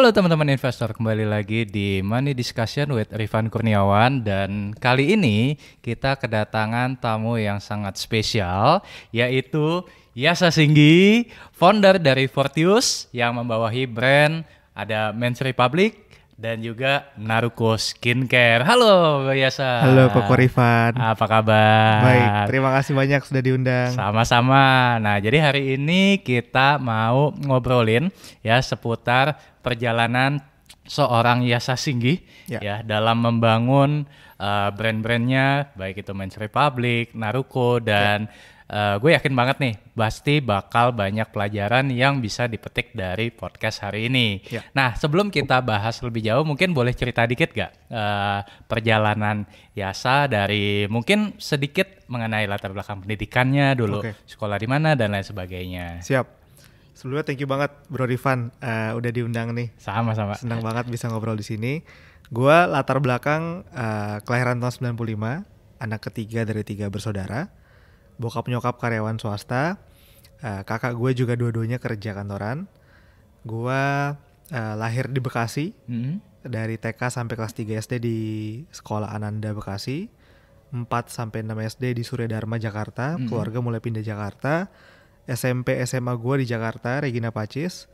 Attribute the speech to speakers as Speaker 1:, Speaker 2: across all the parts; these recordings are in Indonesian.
Speaker 1: Halo teman-teman investor, kembali lagi di Money Discussion with Rifan Kurniawan. Dan kali ini kita kedatangan tamu yang sangat spesial, yaitu Yasa Singgi, founder dari Fortius yang membawahi brand ada Men's Republic dan juga Naruko Skincare. Halo Yasa.
Speaker 2: Halo Koko Rifan.
Speaker 1: Apa kabar?
Speaker 2: Baik, terima kasih banyak sudah diundang.
Speaker 1: Sama-sama. Nah, jadi hari ini kita mau ngobrolin ya seputar perjalanan seorang Yasa Singgi ya dalam membangun brand-brandnya, baik itu Men's Republic, Naruko, dan gue yakin banget nih pasti bakal banyak pelajaran yang bisa dipetik dari podcast hari ini. Nah, sebelum kita bahas lebih jauh, mungkin boleh cerita dikit gak perjalanan Yasa dari mungkin sedikit mengenai latar belakang pendidikannya dulu, sekolah di mana dan lain sebagainya.
Speaker 2: Siap. Sebelumnya thank you banget Bro Rifan udah diundang nih.
Speaker 1: Sama-sama.
Speaker 2: Senang banget bisa ngobrol di sini. Gua latar belakang kelahiran tahun 95, anak ketiga dari 3 bersaudara. Bokap nyokap karyawan swasta, kakak gue juga dua-duanya kerja kantoran. Gue lahir di Bekasi, dari TK sampai kelas 3 SD di Sekolah Ananda Bekasi, 4 sampai 6 SD di Surya Dharma Jakarta, keluarga mulai pindah Jakarta. SMP SMA gue di Jakarta, Regina Pacis.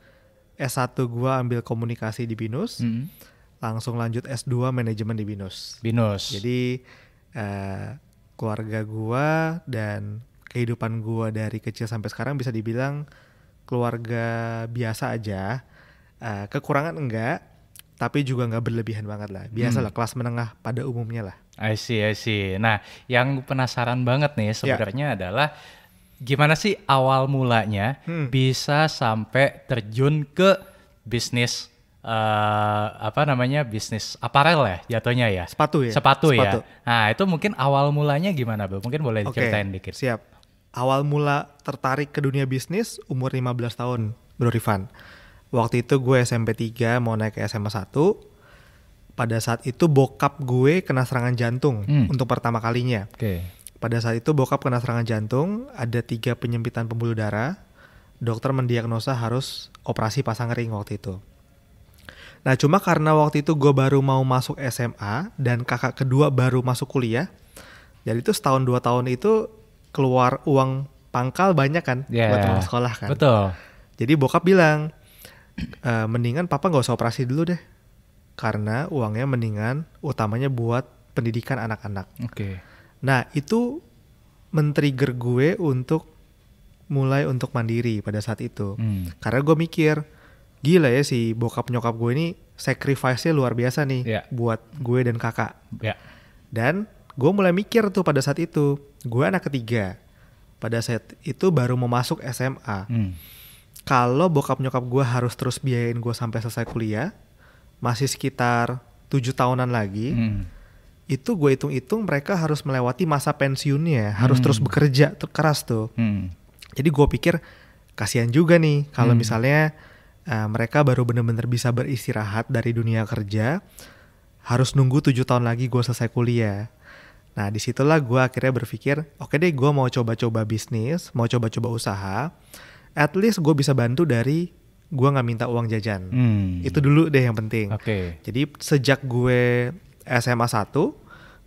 Speaker 2: S1 gue ambil komunikasi di BINUS, langsung lanjut S2 manajemen di BINUS. Jadi keluarga gua dan kehidupan gua dari kecil sampai sekarang bisa dibilang keluarga biasa aja, kekurangan enggak, tapi juga nggak berlebihan banget lah, biasa lah, kelas menengah pada umumnya lah.
Speaker 1: I see. Nah, yang penasaran banget nih sebenarnya adalah gimana sih awal mulanya bisa sampai terjun ke bisnis bisnis aparel ya jatuhnya ya. Sepatu ya. Nah, itu mungkin awal mulanya gimana, Bro? Mungkin boleh diceritain dikit.
Speaker 2: Siap. Awal mula tertarik ke dunia bisnis umur 15 tahun, Bro Rifan. Waktu itu gue SMP 3 mau naik ke SMA 1. Pada saat itu bokap gue kena serangan jantung untuk pertama kalinya. Pada saat itu bokap kena serangan jantung, ada 3 penyempitan pembuluh darah. Dokter mendiagnosa harus operasi pasang ring waktu itu. Nah, cuma karena waktu itu gue baru mau masuk SMA dan kakak kedua baru masuk kuliah, jadi itu setahun 2 tahun itu keluar uang pangkal banyak kan buat teman sekolah kan.
Speaker 1: Betul.
Speaker 2: Jadi bokap bilang, mendingan papa gak usah operasi dulu deh, karena uangnya mendingan utamanya buat pendidikan anak-anak. Nah, itu men-trigger gue untuk mulai untuk mandiri pada saat itu. Karena gue mikir, gila ya si bokap nyokap gue ini sacrifice-nya luar biasa nih buat gue dan kakak. Dan gue mulai mikir tuh pada saat itu, gue anak ketiga. Pada saat itu baru mau masuk SMA. Kalau bokap nyokap gue harus terus biayain gue sampai selesai kuliah, masih sekitar 7 tahunan lagi, itu gue hitung-hitung mereka harus melewati masa pensiunnya, harus terus bekerja keras tuh. Jadi gue pikir kasihan juga nih kalau misalnya mereka baru benar-benar bisa beristirahat dari dunia kerja, harus nunggu 7 tahun lagi gue selesai kuliah. Nah, disitulah gue akhirnya berpikir, oke deh, gue mau coba-coba bisnis, mau coba-coba usaha. At least gue bisa bantu dari gue gak minta uang jajan. Itu dulu deh yang penting. Jadi sejak gue SMA 1,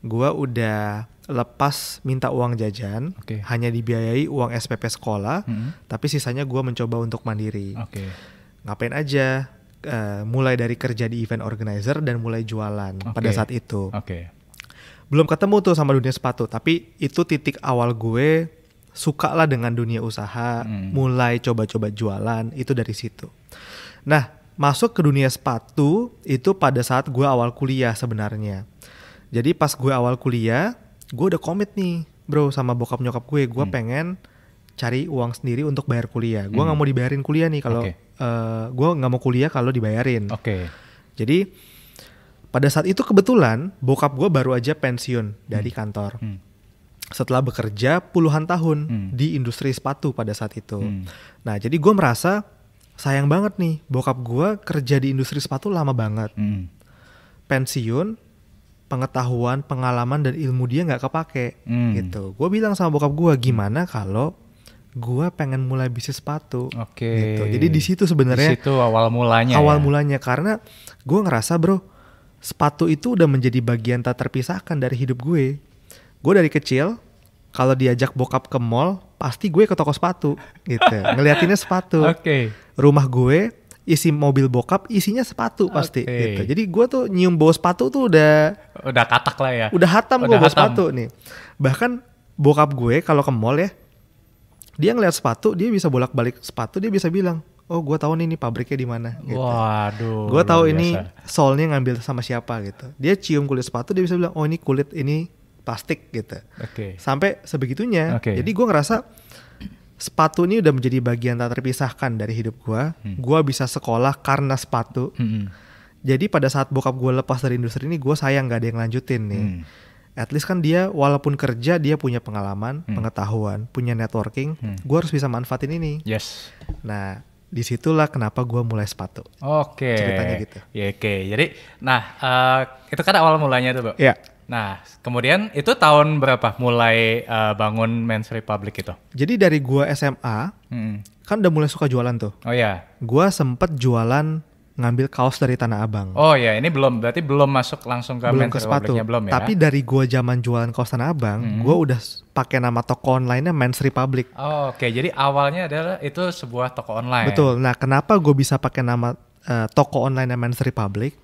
Speaker 2: gue udah lepas minta uang jajan, hanya dibiayai uang SPP sekolah, tapi sisanya gue mencoba untuk mandiri. Ngapain aja, mulai dari kerja di event organizer dan mulai jualan pada saat itu. Belum ketemu tuh sama dunia sepatu, tapi itu titik awal gue suka lah dengan dunia usaha, mulai coba-coba jualan, itu dari situ. Nah, masuk ke dunia sepatu itu pada saat gue awal kuliah sebenarnya. Jadi pas gue awal kuliah, gue udah komit nih bro sama bokap nyokap gue pengen cari uang sendiri untuk bayar kuliah. Gue gak mau dibayarin kuliah nih kalau gue gak mau kuliah kalau dibayarin. Jadi pada saat itu kebetulan bokap gue baru aja pensiun dari kantor. Setelah bekerja puluhan tahun di industri sepatu pada saat itu. Nah, jadi gue merasa sayang banget nih, bokap gue kerja di industri sepatu lama banget. Pensiun, pengetahuan, pengalaman dan ilmu dia nggak kepake gitu. Gue bilang sama bokap gue, gimana kalau gue pengen mulai bisnis sepatu. Gitu. Jadi di situ sebenarnya.
Speaker 1: Di situ awal mulanya.
Speaker 2: Mulanya karena gue ngerasa bro, sepatu itu udah menjadi bagian tak terpisahkan dari hidup gue. Gue dari kecil kalau diajak bokap ke mall, pasti gue ke toko sepatu gitu. Ngeliatinnya sepatu. Rumah gue isi mobil bokap isinya sepatu pasti gitu. Jadi gue tuh nyium bau sepatu tuh udah
Speaker 1: katak lah ya.
Speaker 2: Udah hatam gue bau sepatu nih. Bahkan bokap gue kalau ke mall ya, dia ngeliat sepatu, dia bisa bolak-balik sepatu, dia bisa bilang, oh gue tahu nih pabriknya di mana. Gitu.
Speaker 1: Waduh.
Speaker 2: Gue tahu ini solnya ngambil sama siapa gitu. Dia cium kulit sepatu, dia bisa bilang, oh ini kulit ini plastik gitu. Sampai sebegitunya. Jadi gue ngerasa sepatu ini udah menjadi bagian tak terpisahkan dari hidup gue. Gue bisa sekolah karena sepatu. Jadi pada saat bokap gue lepas dari industri ini, gue sayang gak ada yang lanjutin nih. At least kan dia walaupun kerja dia punya pengalaman, pengetahuan, punya networking. Gue harus bisa manfaatin ini. Nah disitulah kenapa gue mulai sepatu. Ceritanya gitu.
Speaker 1: Jadi itu kan awal mulanya tuh, Bro. Nah kemudian itu tahun berapa mulai bangun Men's Republic itu?
Speaker 2: Jadi dari gue SMA kan udah mulai suka jualan tuh. Gue sempet jualan ngambil kaos dari Tanah Abang.
Speaker 1: Ini berarti belum masuk langsung ke Men's Republic-nya belum ya?
Speaker 2: Tapi dari gue zaman jualan kaos Tanah Abang, gue udah pakai nama toko online-nya Men's Republic.
Speaker 1: Jadi awalnya adalah itu sebuah toko online.
Speaker 2: Betul. Nah, kenapa gue bisa pakai nama toko online-nya Men's Republic?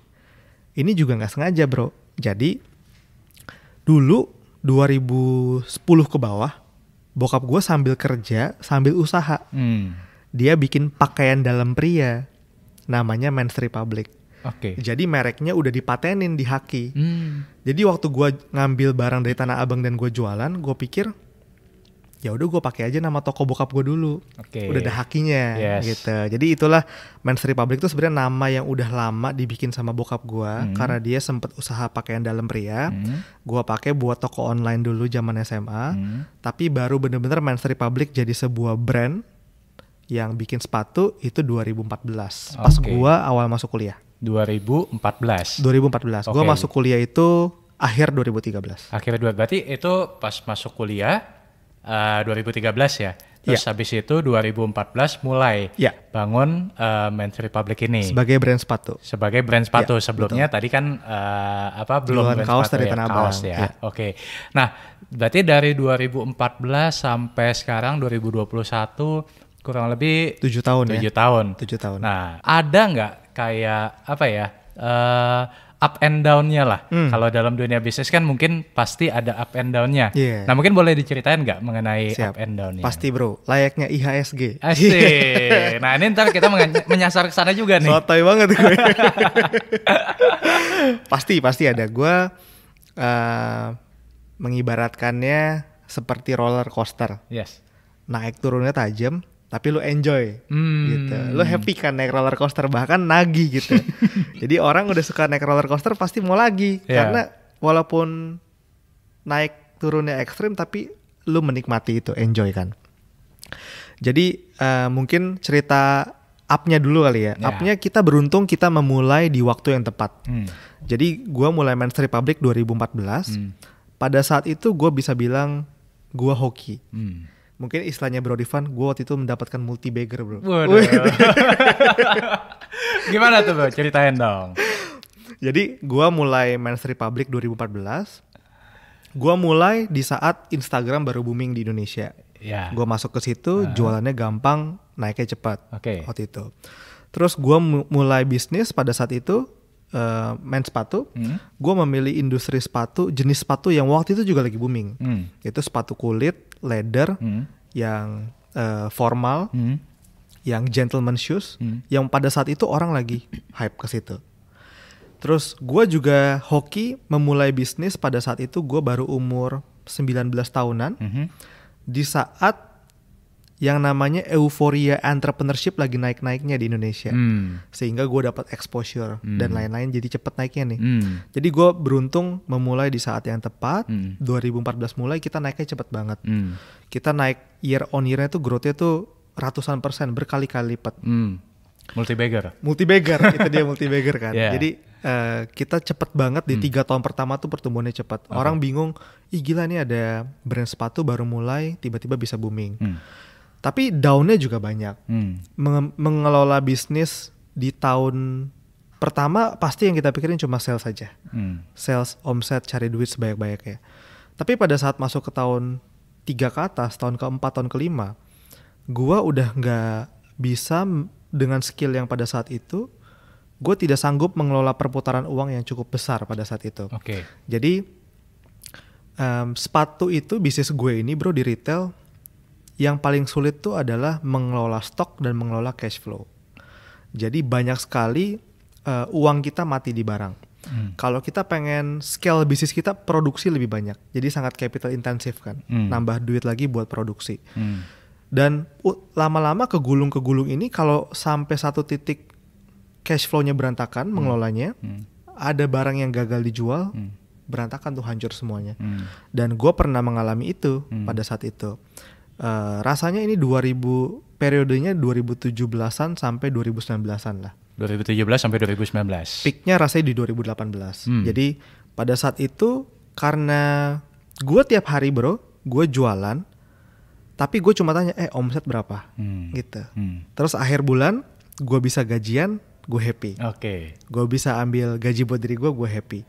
Speaker 2: Ini juga nggak sengaja, bro. Jadi dulu 2010 ke bawah, bokap gue sambil kerja, sambil usaha. Dia bikin pakaian dalam pria. Namanya Men's Republic. Jadi mereknya udah dipatenin di Haki. Jadi waktu gue ngambil barang dari Tanah Abang dan gue jualan, gue pikir ya udah gue pakai aja nama toko bokap gue dulu. Udah ada Hakinya gitu. Jadi itulah Men's Republic itu sebenarnya nama yang udah lama dibikin sama bokap gue karena dia sempet usaha pakaian dalam pria. Gue pakai buat toko online dulu zaman SMA. Tapi baru bener-bener Men's Republic jadi sebuah brand yang bikin sepatu itu 2014. Pas gua awal masuk kuliah.
Speaker 1: 2014.
Speaker 2: Gua masuk kuliah itu akhir 2013.
Speaker 1: Berarti itu pas masuk kuliah 2013 ya. Terus habis itu 2014 mulai bangun Men's Republic ini
Speaker 2: sebagai brand sepatu.
Speaker 1: Sebelumnya betul. Tadi kan belum brand
Speaker 2: kaos
Speaker 1: sepatu
Speaker 2: dari Tanah Abang.
Speaker 1: Nah, berarti dari 2014 sampai sekarang 2021 kurang lebih
Speaker 2: 7 tahun.
Speaker 1: Nah, ada nggak kayak up and down-nya lah? Kalau dalam dunia bisnis kan mungkin pasti ada up and down-nya. Nah, mungkin boleh diceritain nggak mengenai up and down-nya?
Speaker 2: Pasti bro, layaknya IHSG.
Speaker 1: Asik. Nah, ini ntar kita menyasar ke sana juga nih.
Speaker 2: Sotoy banget gue. Pasti ada. Gue mengibaratkannya seperti roller coaster. Naik turunnya tajam, tapi lu enjoy gitu. Lu happy kan naik roller coaster, bahkan nagih gitu. Jadi orang udah suka naik roller coaster pasti mau lagi. Karena walaupun naik turunnya ekstrim tapi lu menikmati itu, enjoy kan. Jadi mungkin cerita up-nya dulu kali ya. Up-nya kita beruntung kita memulai di waktu yang tepat. Jadi gua mulai Men's Republic 2014. Pada saat itu gua bisa bilang gua hoki. Mungkin istilahnya Bro Divan, gue waktu itu mendapatkan multi-bagger bro.
Speaker 1: Gimana tuh bro, ceritain dong.
Speaker 2: Jadi gue mulai Men's Republic 2014. Gue mulai di saat Instagram baru booming di Indonesia. Gue masuk ke situ, jualannya gampang, naiknya cepat waktu itu. Terus gue mulai bisnis pada saat itu, men's sepatu. Gue memilih industri sepatu, jenis sepatu yang waktu itu juga lagi booming. Itu sepatu kulit, leather, yang formal, yang gentleman shoes, yang pada saat itu orang lagi hype ke situ. Terus gue juga hoki memulai bisnis pada saat itu gue baru umur 19 tahunan. Di saat yang namanya euforia entrepreneurship lagi naik-naiknya di Indonesia. Sehingga gue dapat exposure dan lain-lain, jadi cepet naiknya nih. Jadi gue beruntung memulai di saat yang tepat. 2014 mulai kita naiknya cepet banget. Kita naik year on year-nya tuh growth-nya tuh ratusan %, berkali-kali lipat.
Speaker 1: Multi-bagger,
Speaker 2: itu dia multi-bagger kan. Jadi kita cepet banget di 3 tahun pertama tuh pertumbuhannya cepet. Orang bingung, ih gila nih ada brand sepatu baru mulai tiba-tiba bisa booming. Tapi down-nya juga banyak. Mengelola bisnis di tahun pertama pasti yang kita pikirin cuma sales saja. Sales, omset, cari duit sebanyak-banyaknya. Tapi pada saat masuk ke tahun 3 ke atas, tahun keempat, tahun kelima, gua udah nggak bisa dengan skill yang pada saat itu, gue tidak sanggup mengelola perputaran uang yang cukup besar pada saat itu. Jadi sepatu itu bisnis gue ini bro di retail, yang paling sulit tuh adalah mengelola stok dan mengelola cash flow. Jadi banyak sekali uang kita mati di barang. Kalau kita pengen scale bisnis kita, produksi lebih banyak. Jadi sangat capital intensif kan. Nambah duit lagi buat produksi. Dan lama-lama kegulung ini kalau sampai satu titik cash flow-nya berantakan, mengelolanya, ada barang yang gagal dijual, berantakan tuh, hancur semuanya. Dan gue pernah mengalami itu pada saat itu. Rasanya ini periodenya 2017-an sampai 2019-an lah.
Speaker 1: 2017 sampai 2019.
Speaker 2: Peaknya rasanya di 2018. Jadi pada saat itu karena gue tiap hari bro, gue jualan, tapi gue cuma tanya, omset berapa? Gitu. Terus akhir bulan gue bisa gajian, gue happy. Gue bisa ambil gaji buat diri gue happy.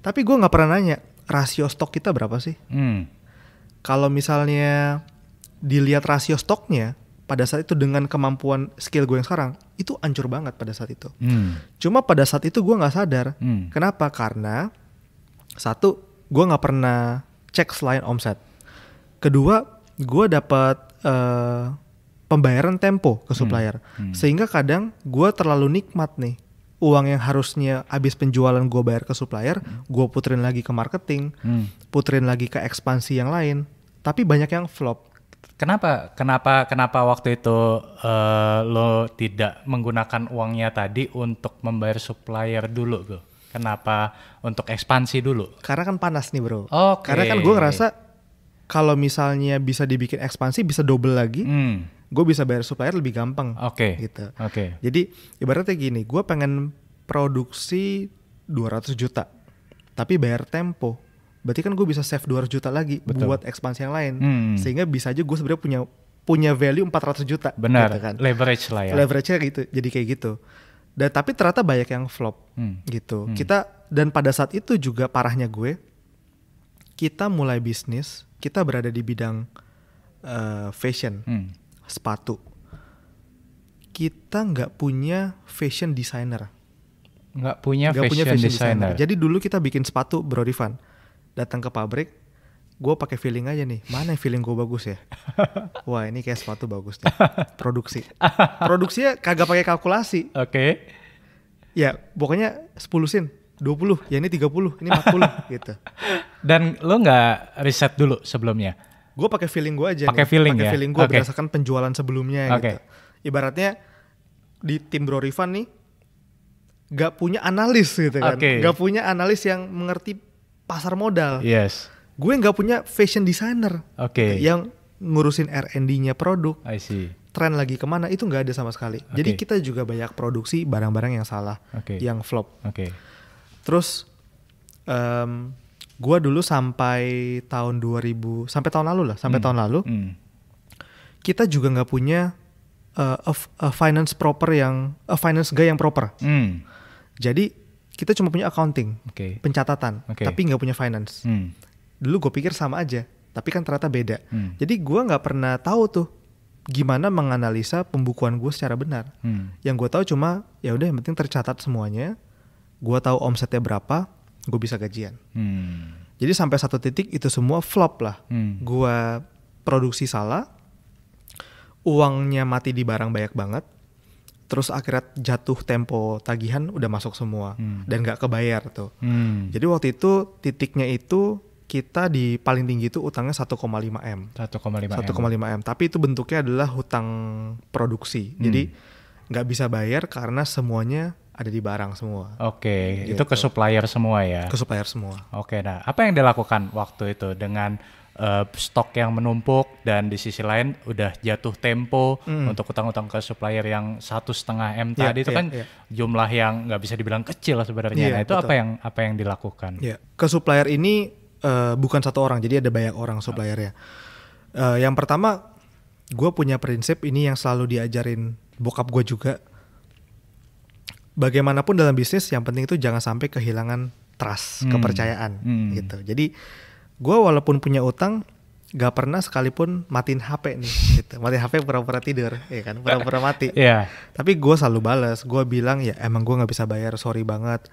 Speaker 2: Tapi gue nggak pernah nanya rasio stok kita berapa sih? Kalau misalnya dilihat rasio stoknya pada saat itu dengan kemampuan skill gue yang sekarang, itu hancur banget pada saat itu. Cuma pada saat itu gue nggak sadar. Kenapa? Karena satu, gue nggak pernah cek selain omset. Kedua, gue dapat pembayaran tempo ke supplier, sehingga kadang gue terlalu nikmat nih. Uang yang harusnya habis penjualan gue bayar ke supplier, gue puterin lagi ke marketing, puterin lagi ke ekspansi yang lain. Tapi banyak yang flop.
Speaker 1: Kenapa waktu itu lo tidak menggunakan uangnya tadi untuk membayar supplier dulu Go? Kenapa untuk ekspansi dulu?
Speaker 2: Karena kan panas nih bro. Karena kan gue ngerasa kalau misalnya bisa dibikin ekspansi bisa double lagi, gue bisa bayar supplier lebih gampang. Gitu. Jadi ibaratnya gini, gue pengen produksi 200 juta, tapi bayar tempo. Berarti kan gue bisa save 200 juta lagi. Betul. Buat ekspansi yang lain. Sehingga bisa aja gue sebenarnya punya value 400 juta.
Speaker 1: Benar,
Speaker 2: gitu kan.
Speaker 1: Leverage lah ya.
Speaker 2: Leverage-nya gitu, jadi kayak gitu. Dan tapi ternyata banyak yang flop gitu. Dan pada saat itu juga parahnya gue, kita mulai bisnis, kita berada di bidang fashion, sepatu. Kita nggak punya fashion designer.
Speaker 1: Nggak punya fashion designer.
Speaker 2: Jadi dulu kita bikin sepatu Bro Rifan. Datang ke pabrik, gue pakai feeling aja nih, mana yang feeling gue bagus ya? Wah ini kayak sepatu bagus nih. Produksinya kagak pakai kalkulasi. Ya pokoknya 10 sin, 20, ya ini 30, ini 40 gitu.
Speaker 1: Dan lo nggak riset dulu sebelumnya?
Speaker 2: Gue pakai feeling gue aja.
Speaker 1: Pakai feeling
Speaker 2: gue berdasarkan penjualan sebelumnya gitu. Ibaratnya di tim Bro Rifan nih, gak punya analis gitu kan. Gak punya analis yang mengerti pasar modal. Gue nggak punya fashion designer yang ngurusin R&D-nya produk. Tren lagi kemana itu nggak ada sama sekali. Jadi kita juga banyak produksi barang-barang yang salah, yang flop. Terus gue dulu sampai tahun 2000, sampai tahun lalu kita juga nggak punya a finance guy yang proper. Jadi kita cuma punya accounting, pencatatan, tapi nggak punya finance. Dulu gue pikir sama aja, tapi kan ternyata beda. Jadi gue nggak pernah tahu tuh gimana menganalisa pembukuan gue secara benar. Yang gue tahu cuma ya udah yang penting tercatat semuanya. Gue tahu omsetnya berapa, gue bisa gajian. Jadi sampai satu titik itu semua flop lah. Gue produksi salah, uangnya mati di barang banyak banget. Terus akhirnya jatuh tempo tagihan udah masuk semua dan nggak kebayar tuh. Jadi waktu itu titiknya itu kita di paling tinggi itu utangnya 1,5 M. 1,5 M. Tapi itu bentuknya adalah hutang produksi. Jadi nggak bisa bayar karena semuanya ada di barang semua.
Speaker 1: Gitu. Itu ke supplier semua ya?
Speaker 2: Ke supplier semua.
Speaker 1: Nah apa yang dilakukan waktu itu dengan stok yang menumpuk dan di sisi lain udah jatuh tempo untuk utang-utang ke supplier yang 1,5 M tadi itu kan jumlah yang nggak bisa dibilang kecil sebenarnya. Nah itu betul. apa yang dilakukan?
Speaker 2: Ke supplier ini bukan satu orang, jadi ada banyak orang suppliernya. Yang pertama gue punya prinsip ini yang selalu diajarin bokap gue juga. Bagaimanapun dalam bisnis, yang penting itu jangan sampai kehilangan trust, kepercayaan gitu. Jadi gue walaupun punya utang, gak pernah sekalipun matiin HP nih gitu. Matiin HP pura-pura tidur, ya kan, pura-pura mati. Tapi gue selalu balas, gue bilang ya emang gue gak bisa bayar, sorry banget,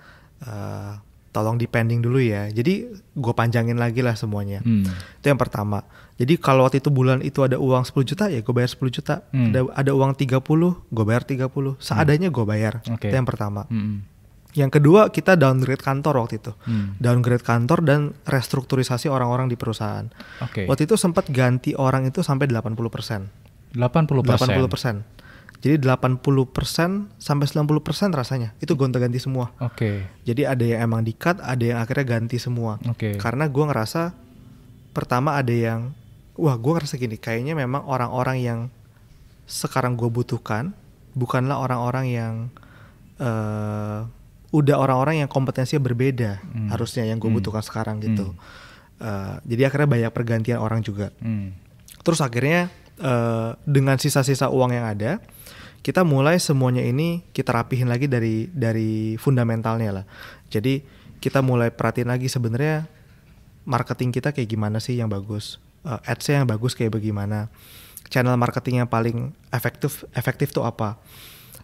Speaker 2: tolong di pending dulu ya. Jadi gue panjangin lagi lah semuanya. Itu yang pertama. Jadi kalau waktu itu bulan itu ada uang 10 juta ya gue bayar 10 juta. Ada uang 30, gue bayar 30. Seadanya gue bayar. Itu yang pertama. Yang kedua, kita downgrade kantor waktu itu. Downgrade kantor dan restrukturisasi orang-orang di perusahaan. Waktu itu sempat ganti orang itu sampai 80%. 80%? 80%. Jadi 80% sampai 90% rasanya itu gonta-ganti semua. Jadi ada yang emang di-cut, ada yang akhirnya ganti semua. Karena gue ngerasa pertama ada yang, gue ngerasa gini, kayaknya memang orang-orang yang sekarang gue butuhkan bukanlah orang-orang yang udah orang-orang yang kompetensinya berbeda harusnya yang gue butuhkan sekarang gitu. Jadi akhirnya banyak pergantian orang juga. Terus akhirnya dengan sisa-sisa uang yang ada, kita mulai semuanya ini kita rapihin lagi dari fundamentalnya lah. Jadi kita mulai perhatiin lagi sebenarnya marketing kita kayak gimana sih yang bagus, ads-nya yang bagus kayak bagaimana, channel marketing yang paling efektif tuh apa.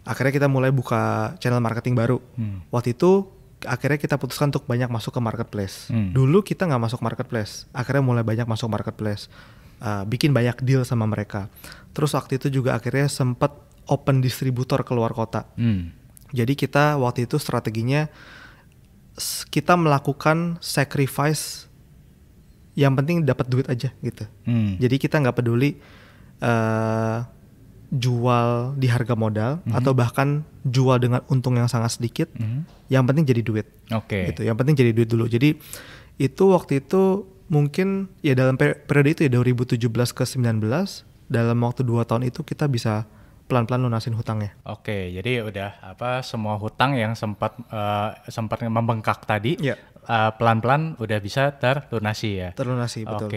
Speaker 2: Akhirnya kita mulai buka channel marketing baru. Waktu itu akhirnya kita putuskan untuk banyak masuk ke marketplace. Dulu kita nggak masuk marketplace, akhirnya mulai banyak masuk marketplace, bikin banyak deal sama mereka. Terus waktu itu juga akhirnya sempat open distributor keluar kota. Jadi kita waktu itu strateginya kita melakukan sacrifice, yang penting dapat duit aja gitu. Jadi kita nggak peduli jual di harga modal atau bahkan jual dengan untung yang sangat sedikit, yang penting jadi duit. Gitu. Yang penting jadi duit dulu. Jadi itu waktu itu mungkin ya dalam periode itu ya 2017 ke 19, dalam waktu 2 tahun itu kita bisa pelan-pelan lunasin hutangnya.
Speaker 1: Jadi udah semua hutang yang sempat membengkak tadi, pelan-pelan udah bisa terlunasi ya.
Speaker 2: Terlunasi, betul.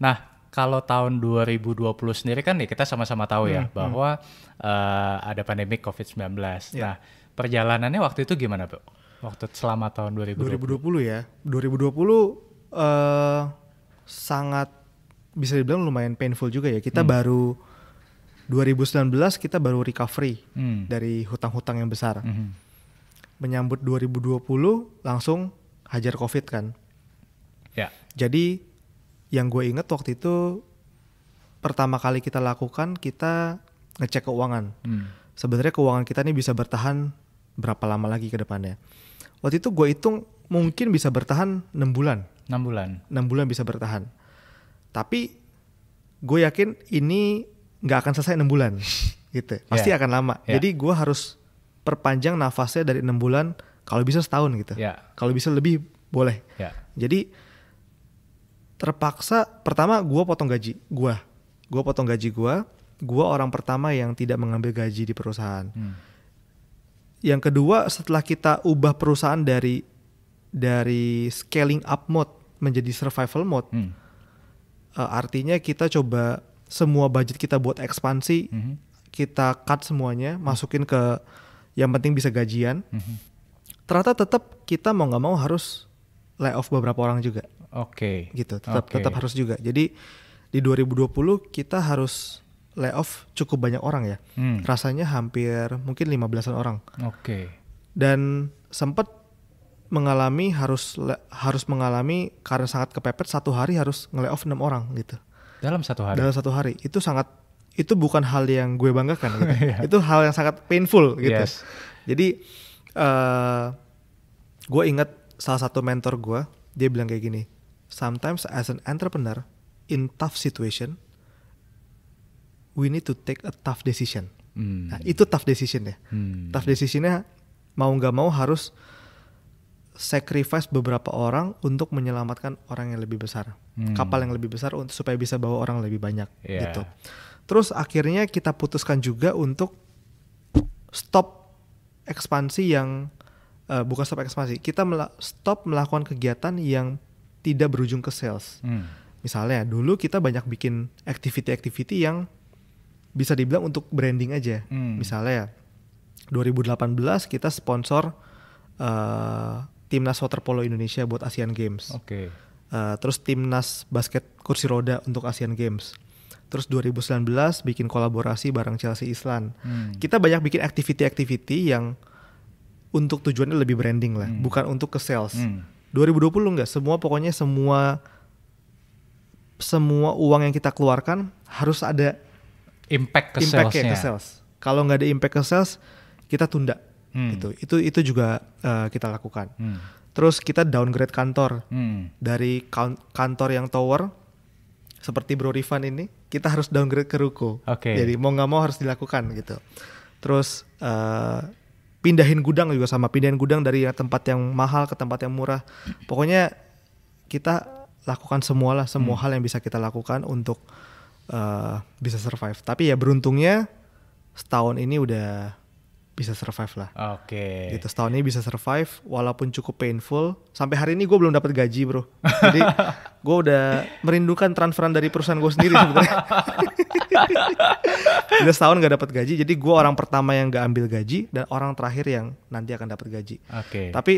Speaker 1: Nah, kalau tahun 2020 sendiri kan ya kita sama-sama tahu ya bahwa ada pandemi COVID-19. Nah, perjalanannya waktu itu gimana, Bu? Waktu selama tahun 2020
Speaker 2: ya. 2020 sangat bisa dibilang lumayan painful juga ya. Kita baru 2019 kita baru recovery dari hutang-hutang yang besar. Menyambut 2020 langsung hajar COVID kan. Jadi yang gue inget waktu itu pertama kali kita lakukan, kita ngecek keuangan. Sebenarnya keuangan kita nih bisa bertahan berapa lama lagi ke depannya. Waktu itu gue hitung mungkin bisa bertahan 6 bulan. 6 bulan bisa bertahan. Tapi gue yakin ini gak akan selesai 6 bulan gitu. Pasti akan lama. Jadi gue harus perpanjang nafasnya dari 6 bulan, kalau bisa setahun gitu. Kalau bisa lebih boleh. Jadi terpaksa pertama gue potong gaji gue potong gaji gue orang pertama yang tidak mengambil gaji di perusahaan. Yang kedua, setelah kita ubah perusahaan dari scaling up mode menjadi survival mode, artinya kita coba semua budget kita buat ekspansi, kita cut semuanya, masukin ke yang penting bisa gajian. Ternyata tetap kita mau nggak mau harus lay off beberapa orang juga. Gitu, tetap harus juga. Jadi di 2020 kita harus lay off cukup banyak orang ya. Rasanya hampir mungkin 15-an orang. Dan sempat mengalami harus mengalami karena sangat kepepet, satu hari harus nge-lay off 6 orang gitu.
Speaker 1: Dalam satu hari.
Speaker 2: Itu bukan hal yang gue banggakan gitu. Itu hal yang sangat painful gitu. Jadi gue ingat salah satu mentor gue, dia bilang kayak gini, sometimes as an entrepreneur in tough situation, we need to take a tough decision. Nah, itu tough decision ya. Tough decisionnya mau nggak mau harus sacrifice beberapa orang untuk menyelamatkan orang yang lebih besar, kapal yang lebih besar untuk supaya bisa bawa orang lebih banyak gitu. Terus akhirnya kita putuskan juga untuk stop ekspansi yang bukan stop ekspansi, kita stop melakukan kegiatan yang tidak berujung ke sales. Misalnya dulu kita banyak bikin activity yang bisa dibilang untuk branding aja. Misalnya ya 2018 kita sponsor timnas water polo Indonesia buat Asian Games. Terus timnas basket kursi roda untuk Asian Games. Terus 2019 bikin kolaborasi bareng Chelsea Island. Kita banyak bikin activity yang untuk tujuannya lebih branding lah, bukan untuk ke sales. 2020 enggak, pokoknya semua uang yang kita keluarkan harus ada
Speaker 1: impact ke
Speaker 2: sales. Kalau nggak ada impact ke sales, kita tunda. Itu juga kita lakukan. Terus kita downgrade kantor dari kantor yang tower seperti Bro Rifan ini, kita harus downgrade ke ruko. Jadi mau nggak mau harus dilakukan gitu. Terus pindahin gudang juga sama, pindahin gudang dari tempat yang mahal ke tempat yang murah. Pokoknya kita lakukan semua hal yang bisa kita lakukan untuk bisa survive. Tapi ya beruntungnya setahun ini udah bisa survive lah. Gitu, setahun ini bisa survive walaupun cukup painful. Sampai hari ini gue belum dapat gaji, bro. Jadi gue udah merindukan transferan dari perusahaan gue sendiri sebenarnya. Udah setahun gak dapat gaji, jadi gue orang pertama yang gak ambil gaji dan orang terakhir yang nanti akan dapat gaji. Tapi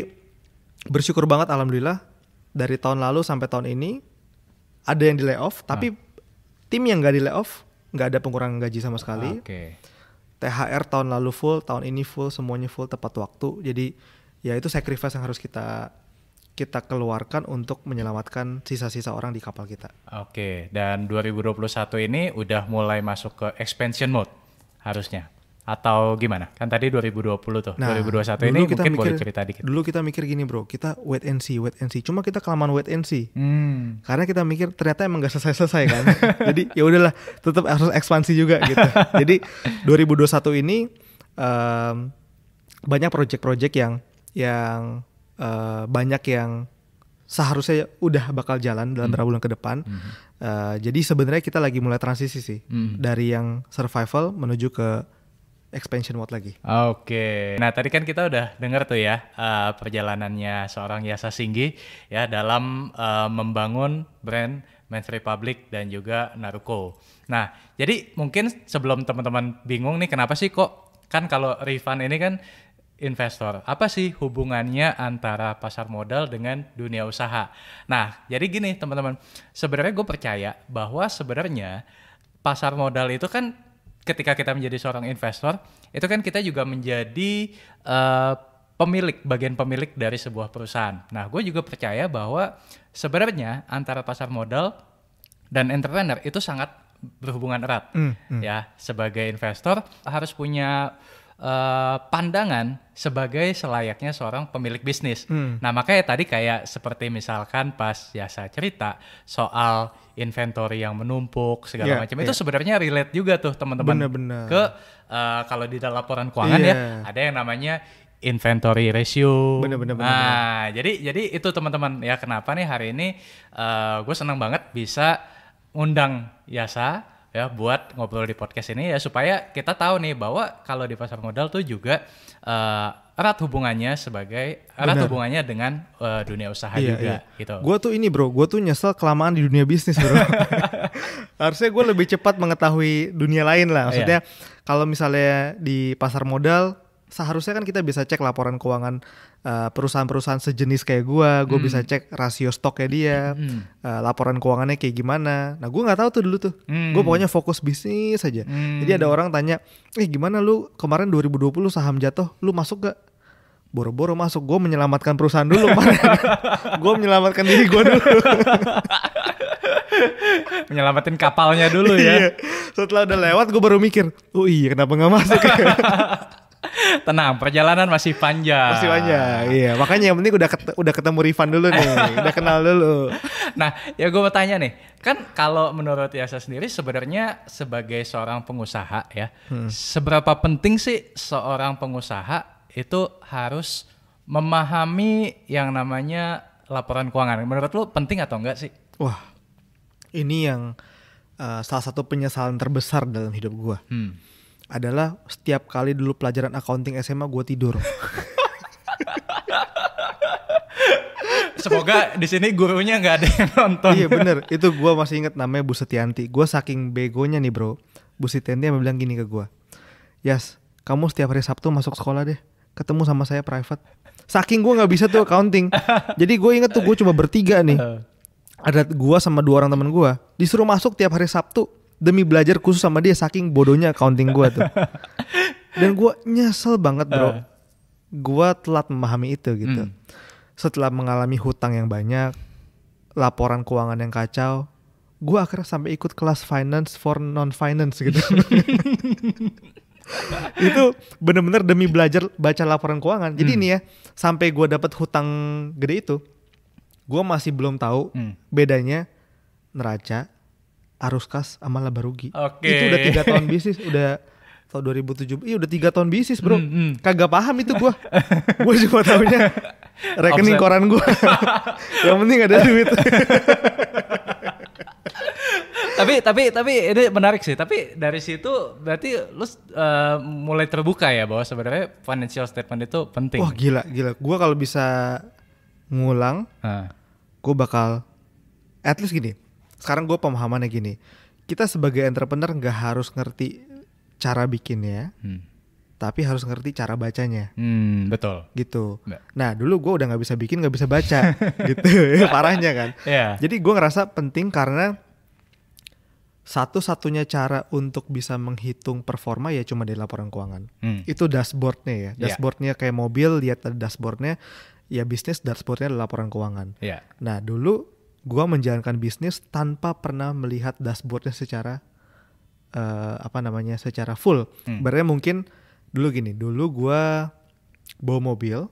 Speaker 2: bersyukur banget alhamdulillah dari tahun lalu sampai tahun ini ada yang di layoff, tapi tim yang gak di layoff gak ada pengurangan gaji sama sekali. THR tahun lalu full, tahun ini full, semuanya full tepat waktu. Jadi ya itu sacrifice yang harus kita keluarkan untuk menyelamatkan sisa-sisa orang di kapal kita.
Speaker 1: Dan 2021 ini udah mulai masuk ke expansion mode harusnya. Atau gimana? Kan tadi 2020 tuh, 2021 ini mungkin boleh cerita dikit.
Speaker 2: Dulu kita mikir gini bro, kita wait and see. Cuma kita kelamaan wait and see. Karena kita mikir ternyata emang gak selesai-selesai kan. Jadi ya udahlah, tetap harus ekspansi juga gitu. Jadi 2021 ini banyak project-project yang banyak yang seharusnya udah bakal jalan dalam beberapa bulan ke depan. Jadi sebenarnya kita lagi mulai transisi sih. Dari yang survival menuju ke expansion mode lagi.
Speaker 1: Nah tadi kan kita udah dengar tuh ya perjalanannya seorang Yasa Singgih ya dalam membangun brand Men's Republic dan juga Naruko. Nah jadi mungkin sebelum teman-teman bingung nih kenapa sih kok kan kalau Rifan ini kan investor, apa sih hubungannya antara pasar modal dengan dunia usaha? Nah jadi gini teman-teman, sebenarnya gue percaya bahwa sebenarnya pasar modal itu kan ketika kita menjadi seorang investor, itu kan kita juga menjadi bagian pemilik dari sebuah perusahaan. Nah, gue juga percaya bahwa sebenarnya antara pasar modal dan entrepreneur itu sangat berhubungan erat. Ya, sebagai investor harus punya pandangan sebagai selayaknya seorang pemilik bisnis. Nah, makanya tadi kayak seperti misalkan pas Yasa cerita soal inventory yang menumpuk segala macam itu sebenarnya relate juga tuh teman-teman ke kalau di dalam laporan keuangan ya ada yang namanya inventory ratio. Nah, jadi itu teman-teman ya kenapa nih hari ini gue senang banget bisa undang Yasa ya buat ngobrol di podcast ini ya supaya kita tahu nih bahwa kalau di pasar modal tuh juga erat hubungannya dengan dunia usaha juga gitu.
Speaker 2: Gue tuh gue tuh nyesel kelamaan di dunia bisnis bro. Harusnya gue lebih cepat mengetahui dunia lain lah. Maksudnya kalau misalnya di pasar modal seharusnya kan kita bisa cek laporan keuangan perusahaan-perusahaan sejenis kayak gue bisa cek rasio stoknya dia, laporan keuangannya kayak gimana. Nah gue nggak tahu tuh dulu tuh, gue pokoknya fokus bisnis aja. Jadi ada orang tanya, gimana lu kemarin 2020 saham jatuh, lu masuk gak? Boro-boro masuk, gue menyelamatkan perusahaan dulu. Gue menyelamatkan diri gue dulu.
Speaker 1: Menyelamatin kapalnya dulu ya.
Speaker 2: Setelah udah lewat gue baru mikir, oh iya kenapa gak masuk?
Speaker 1: Tenang, perjalanan masih panjang.
Speaker 2: Iya. Makanya yang penting udah ketemu Rifan dulu nih, udah kenal dulu.
Speaker 1: Nah, ya gue mau tanya nih, kan kalau menurut Yasa sendiri sebenarnya sebagai seorang pengusaha ya, seberapa penting sih seorang pengusaha itu harus memahami yang namanya laporan keuangan? Menurut lu penting atau enggak sih?
Speaker 2: Wah, ini yang salah satu penyesalan terbesar dalam hidup gue. Adalah setiap kali dulu pelajaran accounting SMA gue tidur.
Speaker 1: Semoga di sini gurunya nggak ada yang nonton.
Speaker 2: Iya bener, itu gue masih inget namanya Bu Setianti. Gue saking begonya nih bro, Bu Sitianti yang bilang gini ke gue, Yas, kamu setiap hari Sabtu masuk sekolah deh, ketemu sama saya private. Saking gue nggak bisa tuh accounting, jadi gue inget tuh gue cuma bertiga nih, ada gue sama 2 orang teman gue, disuruh masuk tiap hari Sabtu demi belajar khusus sama dia, saking bodohnya accounting gue tuh. Dan gue nyesel banget bro, gue telat memahami itu gitu. Setelah mengalami hutang yang banyak, laporan keuangan yang kacau, gue akhirnya sampai ikut kelas finance for non-finance gitu. Itu bener-bener demi belajar baca laporan keuangan. Jadi nih ya, sampai gue dapat hutang gede itu, gue masih belum tahu bedanya neraca, arus kas, sama laba rugi. Itu udah 3 tahun bisnis, udah tahun 2007, iya udah 3 tahun bisnis bro. Kagak paham itu gue. Gue cuma taunya rekening koran gue. Yang penting ada duit.
Speaker 1: tapi ini menarik sih. Tapi dari situ berarti lu mulai terbuka ya bahwa sebenarnya financial statement itu penting.
Speaker 2: Wah gila. Gue kalau bisa ngulang, gue bakal at least gini. Sekarang gue pemahamannya gini. Kita sebagai entrepreneur nggak harus ngerti cara bikinnya, tapi harus ngerti cara bacanya.
Speaker 1: Betul.
Speaker 2: Gitu. Nah dulu gue udah nggak bisa bikin, nggak bisa baca, gitu. Parahnya kan. Yeah. Jadi gue ngerasa penting karena satu-satunya cara untuk bisa menghitung performa ya cuma dari laporan keuangan. Itu dashboardnya ya. Dashboardnya kayak mobil, lihat ada dashboardnya. Ya bisnis dashboardnya adalah laporan keuangan. Nah dulu gue menjalankan bisnis tanpa pernah melihat dashboardnya secara secara full. Berarti mungkin dulu gue bawa mobil,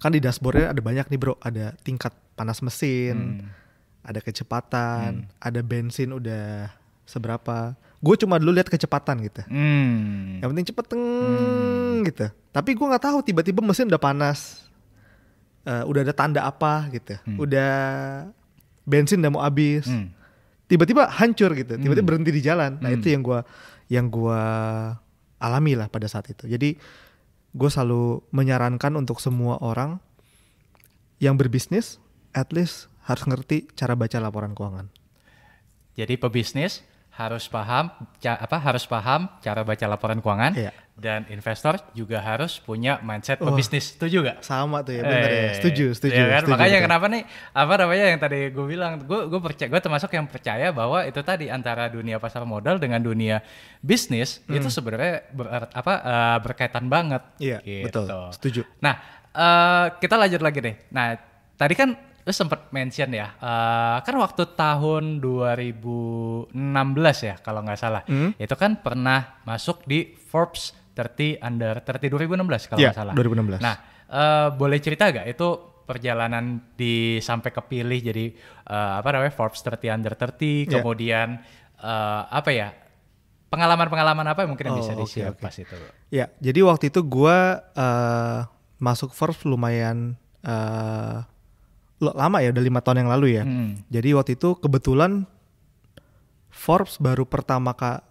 Speaker 2: kan di dashboardnya ada banyak nih bro, ada tingkat panas mesin, ada kecepatan, ada bensin udah seberapa. Gue cuma dulu lihat kecepatan gitu. Yang penting cepet gitu. Tapi gue nggak tahu tiba-tiba mesin udah panas, udah ada tanda apa gitu, udah bensin udah mau habis, tiba-tiba hancur gitu, tiba-tiba berhenti di jalan. Nah itu yang gue alami lah pada saat itu. Jadi gue selalu menyarankan untuk semua orang yang berbisnis, at least harus ngerti cara baca laporan keuangan.
Speaker 1: Jadi pebisnis harus paham cara baca laporan keuangan, dan investor juga harus punya mindset pebisnis. Setuju gak?
Speaker 2: Sama tuh ya, bener ya. Setuju.
Speaker 1: Ya kan?
Speaker 2: Setuju,
Speaker 1: makanya
Speaker 2: betul.
Speaker 1: kenapa nih yang tadi gue bilang, gue termasuk yang percaya bahwa itu tadi antara dunia pasar modal dengan dunia bisnis itu sebenarnya berkaitan banget.
Speaker 2: Iya,
Speaker 1: gitu.
Speaker 2: Betul. Setuju.
Speaker 1: Nah, kita lanjut lagi deh. Nah, tadi kan lu sempat mention ya, kan waktu tahun 2016 ya kalau nggak salah, itu kan pernah masuk di Forbes 30 Under 30 2016 kalau nggak salah.
Speaker 2: 2016.
Speaker 1: Nah, boleh cerita gak itu perjalanan sampai kepilih jadi Forbes 30 Under 30, kemudian pengalaman-pengalaman apa yang mungkin bisa di-share pas itu?
Speaker 2: Ya, jadi waktu itu gue masuk Forbes lumayan lama ya, udah 5 tahun yang lalu ya. Jadi waktu itu kebetulan Forbes baru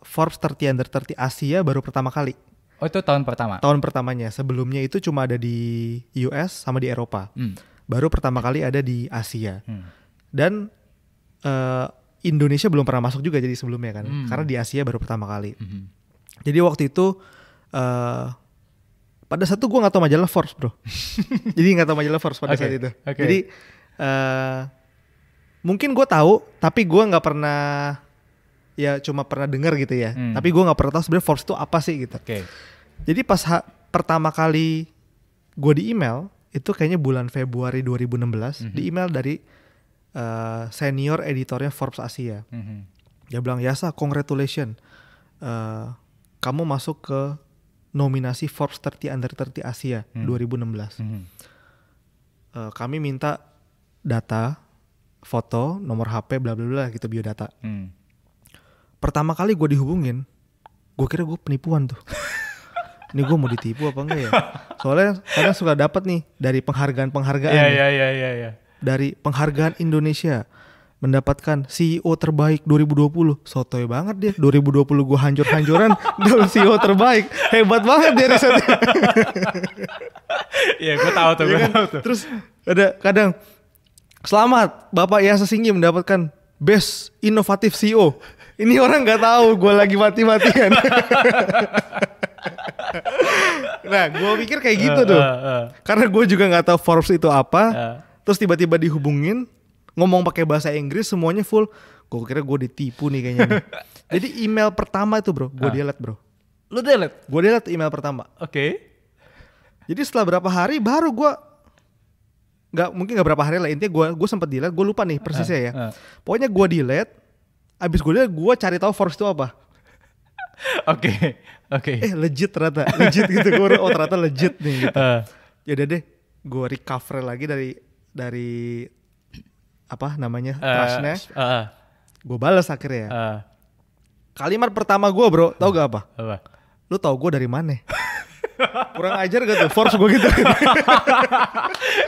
Speaker 2: Forbes 30 Under 30 Asia baru pertama kali.
Speaker 1: Oh itu tahun pertama?
Speaker 2: Tahun pertamanya. Sebelumnya itu cuma ada di US sama di Eropa. Baru pertama kali ada di Asia. Dan Indonesia belum pernah masuk juga jadi sebelumnya kan. Karena di Asia baru pertama kali. Jadi waktu itu pada saat itu gue gak tahu majalah Forbes bro. Jadi gak tahu majalah Forbes pada saat itu. Jadi mungkin gue tahu, tapi gue nggak pernah, ya cuma pernah dengar gitu ya. Tapi gue nggak pernah tahu sebenarnya Forbes itu apa sih gitu. Jadi pas pertama kali gue di email itu kayaknya bulan Februari 2016, di email dari senior editornya Forbes Asia. Dia bilang, Yasa, congratulations, kamu masuk ke nominasi Forbes 30 Under 30 Asia 2016. Kami minta data, foto, nomor HP, bla bla bla gitu, biodata. Pertama kali gue dihubungin, gue kira gue penipuan tuh. Ini gue mau ditipu apa enggak ya? Soalnya kadang suka dapat nih dari penghargaan.
Speaker 1: Iya.
Speaker 2: Dari penghargaan Indonesia mendapatkan CEO terbaik 2020. Sotoy banget dia. 2020 gue hancur-hancuran dalam CEO terbaik. Hebat banget dia risetnya.
Speaker 1: Iya, gue tahu tuh.
Speaker 2: Terus ada kadang, selamat Bapak Yasa Singgi mendapatkan Best Inovatif CEO. Ini orang nggak tahu gue lagi mati-matian. Nah, gue pikir kayak gitu tuh. Karena gue juga nggak tahu Forbes itu apa. Terus tiba-tiba dihubungin, ngomong pakai bahasa Inggris, semuanya full. Gue kira gue ditipu nih kayaknya nih. Jadi email pertama itu bro, gue delete bro.
Speaker 1: Lu delete?
Speaker 2: Gue delete email pertama.
Speaker 1: Oke.
Speaker 2: Jadi setelah berapa hari baru gue, mungkin nggak berapa hari lah, intinya gue sempet delete, gue lupa nih persisnya ya. Pokoknya gue delete, abis gue delete gue cari tahu Forbes itu apa.
Speaker 1: Oke.
Speaker 2: Legit ternyata, legit gitu. Gue ternyata legit nih gitu. Yaudah deh, gue recover lagi dari apa namanya trustnya. Gue balas akhirnya. Kalimat pertama gue bro, tau gak apa? Lu tau gue dari mana? Kurang ajar gak tuh Forbes gue gitu.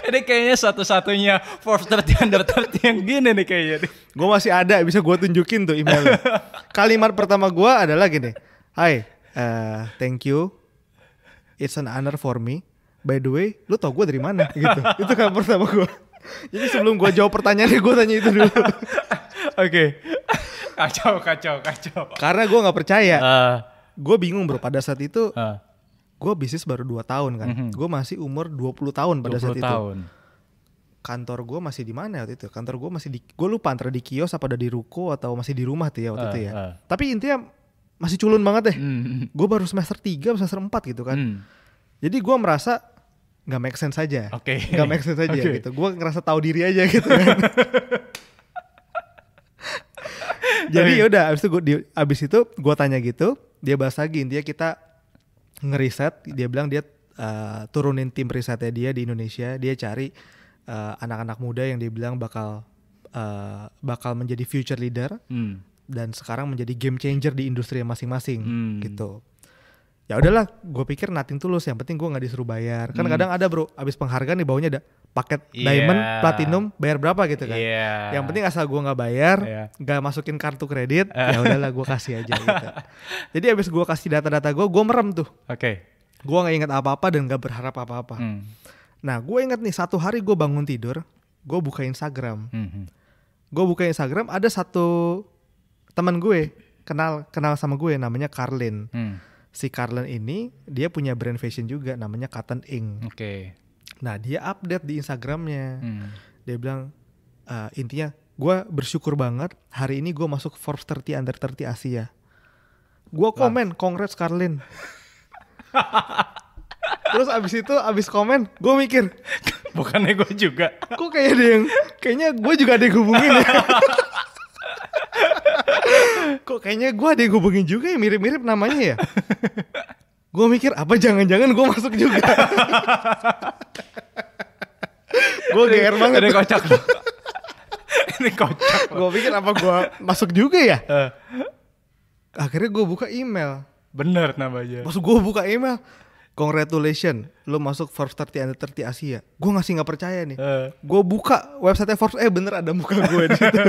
Speaker 1: Ini kayaknya satu-satunya Forbes 30 under 30 yang gini nih kayaknya.
Speaker 2: Gue masih ada, bisa gue tunjukin tuh emailnya. Kalimat pertama gue adalah gini. Hai, thank you. It's an honor for me. By the way, lu tau gue dari mana? Gitu. Itu kalimat pertama gue. Jadi sebelum gue jawab pertanyaannya, gue tanya itu dulu.
Speaker 1: Oke. Kacau.
Speaker 2: Karena gue gak percaya. Gue bingung bro, pada saat itu gue bisnis baru 2 tahun kan. Gue masih umur 20 tahun pada saat itu. Kantor gue masih di mana waktu itu? Kantor gue masih gue lupa antara di kios apa ada di ruko atau masih di rumah tuh ya waktu itu ya. Tapi intinya masih culun banget deh. Gue baru semester 3, semester 4 gitu kan. Jadi gue merasa gak make sense aja. Gak make sense aja gitu. Gue ngerasa tahu diri aja gitu kan. Jadi yaudah abis itu gue tanya gitu. Dia bahas lagi, intinya kita ngeriset. Dia bilang dia turunin tim risetnya dia di Indonesia. Dia cari anak-anak muda yang dia bilang bakal menjadi future leader. Dan sekarang menjadi game changer di industri masing-masing gitu. Ya udahlah, gue pikir nothing tulus, yang penting gue nggak disuruh bayar. Kan kadang ada bro, abis penghargaan di bawahnya ada paket diamond, platinum, bayar berapa gitu kan. Yang penting asal gue nggak bayar, nggak masukin kartu kredit, ya udahlah gue kasih aja gitu. Jadi abis gue kasih data-data gue merem tuh. Gue nggak ingat apa-apa dan nggak berharap apa-apa. Nah gue ingat nih satu hari gue bangun tidur, gue buka Instagram. Gue buka Instagram, ada satu teman gue kenal sama gue, namanya Carlin. Si Carlin ini dia punya brand fashion juga namanya Cotton Ink. Nah dia update di Instagramnya. Dia bilang intinya gue bersyukur banget hari ini gue masuk Forbes 30 under 30 Asia. Gue komen congrats Carlin. Terus abis komen gue mikir
Speaker 1: bukannya gue juga.
Speaker 2: Kok kayaknya gue juga ada yang hubungin ya. Kok kayaknya gue ada yang hubungin juga ya, mirip-mirip namanya ya. Gue mikir apa jangan-jangan gue masuk juga. Gue GR banget.
Speaker 1: Ini kocak.
Speaker 2: Gue pikir apa gue masuk juga ya. Akhirnya gue buka email.
Speaker 1: Bener namanya.
Speaker 2: Maksud gue buka email, congratulations, lo masuk Forbes 30 under 30 Asia. Gue nggak percaya nih. Gue buka website Forbes, bener ada muka gue di situ.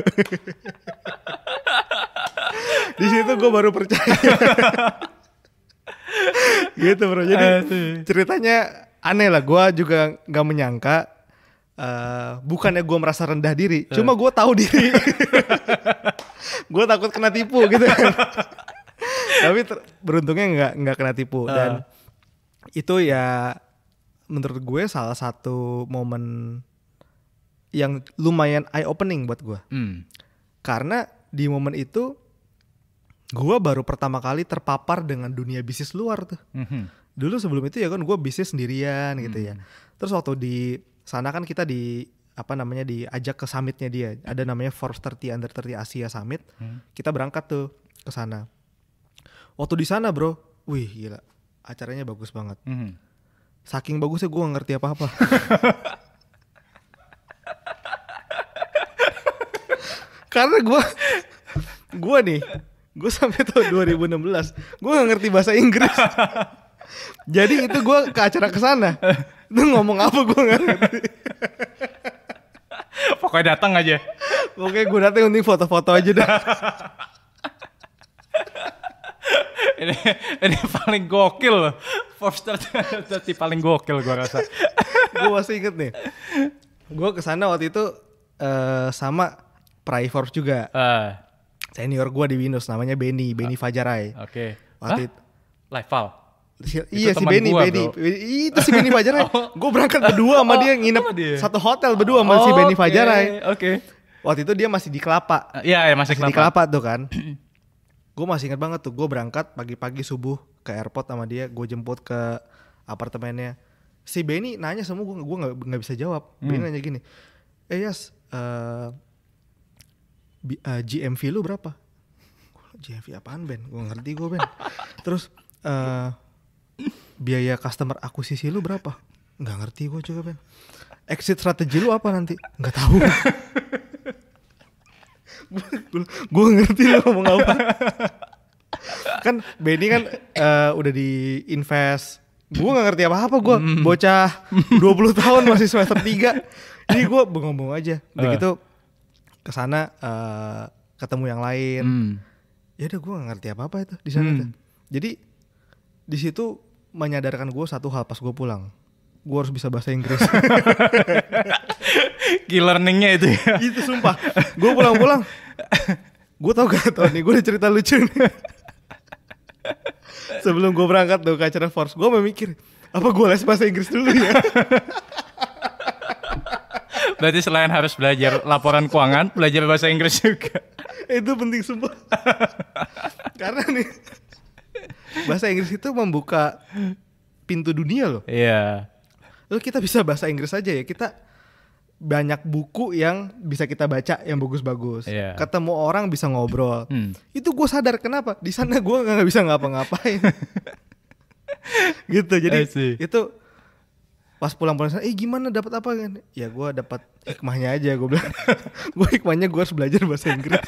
Speaker 2: Di situ gue baru percaya. Gitu bro. Jadi ceritanya aneh lah. Gue juga nggak menyangka. Bukannya gue merasa rendah diri, cuma gue tahu diri. Gue takut kena tipu gitu kan. Tapi beruntungnya nggak kena tipu. Dan itu ya menurut gue salah satu momen yang lumayan eye opening buat gue. Karena di momen itu gue baru pertama kali terpapar dengan dunia bisnis luar tuh. Dulu sebelum itu ya kan gue bisnis sendirian gitu ya. Terus waktu di sana kan kita diajak ke summitnya dia. Ada namanya Forbes 30 under 30 Asia Summit. Kita berangkat tuh ke sana. Waktu di sana bro, wih gila, acaranya bagus banget. Saking bagusnya gue gak ngerti apa-apa. Karena gue sampai tahun 2016 gue gak ngerti bahasa Inggris. Jadi itu gue ke acara kesana, itu ngomong apa gue gak ngerti.
Speaker 1: Pokoknya datang aja.
Speaker 2: Pokoknya gue datang penting foto-foto aja dah.
Speaker 1: Ini paling gokil loh. Forbes 30 paling gokil gue rasa.
Speaker 2: Gue masih inget nih. Gue kesana waktu itu sama Prai Forbes juga. Senior gue di Windows namanya Benny Fajarai.
Speaker 1: Oke.
Speaker 2: Waktu itu
Speaker 1: Lifeval.
Speaker 2: Iya si Benny. Itu si Benny Fajarai. Gue berangkat berdua sama dia, nginep satu hotel berdua sama si Benny Fajarai.
Speaker 1: Oke.
Speaker 2: Waktu itu dia masih di Kelapa.
Speaker 1: Iya, masih
Speaker 2: di Kelapa tuh kan. Gue masih ingat banget tuh, gue berangkat pagi-pagi subuh ke airport sama dia, gue jemput ke apartemennya. Si Benny nanya sama gue nggak bisa jawab. Benny nanya gini, Yas, GMV lu berapa? GMV apaan Ben? Gue ngerti gue Ben. Terus biaya customer akuisisi lu berapa? Nggak ngerti gue juga Ben. Exit strategi lu apa nanti? Nggak tahu. Gue ngerti lu ngomong apa. Kan Benny kan udah di invest. Gue gak ngerti apa-apa, gue bocah 20 tahun masih semester 3. Jadi gue bengong-bengong aja. Udah gitu kesana ketemu yang lain. Ya udah gue gak ngerti apa-apa itu di sana tuh. Jadi di situ menyadarkan gue satu hal pas gue pulang. Gue harus bisa bahasa Inggris.
Speaker 1: Key learningnya itu ya.
Speaker 2: Gitu sumpah. Gue pulang-pulang. Gue tau nih, gue ada cerita lucu nih. Sebelum gue berangkat tuh ke acara Force, gue memikir, apa gue les bahasa Inggris dulu ya?
Speaker 1: Berarti selain harus belajar laporan keuangan, belajar bahasa Inggris juga.
Speaker 2: Itu penting sumpah. Karena nih, bahasa Inggris itu membuka pintu dunia loh.
Speaker 1: Iya.
Speaker 2: Lalu kita bisa bahasa Inggris aja ya, kita banyak buku yang bisa kita baca yang bagus-bagus. Yeah. Ketemu orang bisa ngobrol. Itu gue sadar kenapa di sana gue nggak bisa ngapa-ngapain. Gitu. Jadi itu pas pulang-pulang sana, gimana dapat apa kan? Ya gue dapat hikmahnya aja gue bilang. Gue hikmahnya gue harus belajar bahasa Inggris.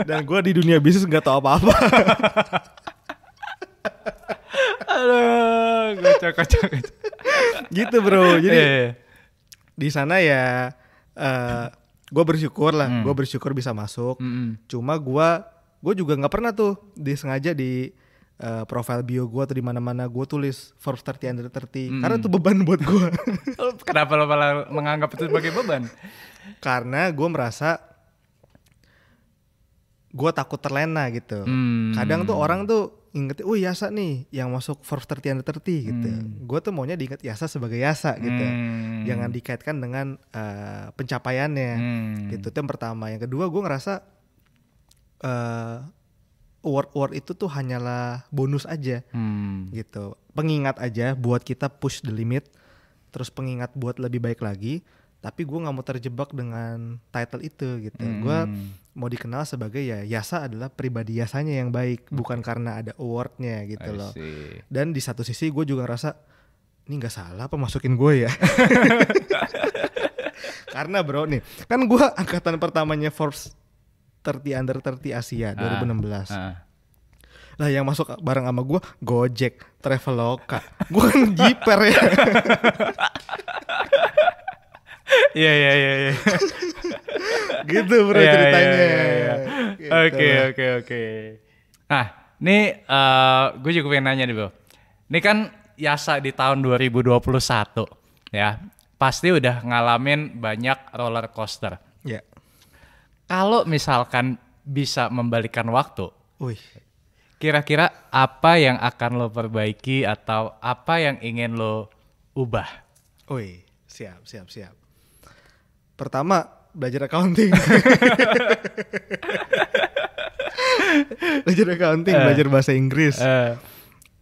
Speaker 2: Dan gue di dunia bisnis nggak tahu apa-apa.
Speaker 1: Aduh, kocak.
Speaker 2: Gitu bro. Jadi di sana ya gue bersyukur lah, gue bersyukur bisa masuk. Cuma gue juga nggak pernah tuh disengaja di profile bio gue atau di mana-mana gue tulis Forbes 30 Under 30 karena itu beban buat gue.
Speaker 1: Kenapa lo malah menganggap itu sebagai beban?
Speaker 2: Karena gue merasa gue takut terlena gitu. Kadang tuh orang tuh inget, Yasa nih yang masuk Forbes 30 Under 30 gitu. Gue tuh maunya diinget Yasa sebagai Yasa gitu. Jangan dikaitkan dengan pencapaiannya gitu. Itu yang pertama. Yang kedua gue ngerasa award itu tuh hanyalah bonus aja gitu. Pengingat aja buat kita push the limit. Terus pengingat buat lebih baik lagi. Tapi gue gak mau terjebak dengan title itu gitu. Gue mau dikenal sebagai Yasa adalah pribadi Yasanya yang baik. Bukan karena ada awardnya gitu loh. Dan di satu sisi gue juga ngerasa ini gak salah apa masukin gue ya. Karena bro nih, kan gue angkatan pertamanya Forbes 30 Under 30 Asia 2016. Lah yang masuk bareng sama gue Gojek, Traveloka. Gue kan jiper ya.
Speaker 1: Iya.
Speaker 2: Gitu bro ceritanya.
Speaker 1: Oke. Nah, nih gue juga pengen nanya nih bro. Ini kan Yasa di tahun 2021 ya, pasti udah ngalamin banyak roller coaster.
Speaker 2: Iya.
Speaker 1: Kalau misalkan bisa membalikan waktu, kira-kira apa yang akan lo perbaiki atau apa yang ingin lo ubah?
Speaker 2: Siap. Pertama, belajar accounting. Belajar bahasa Inggris.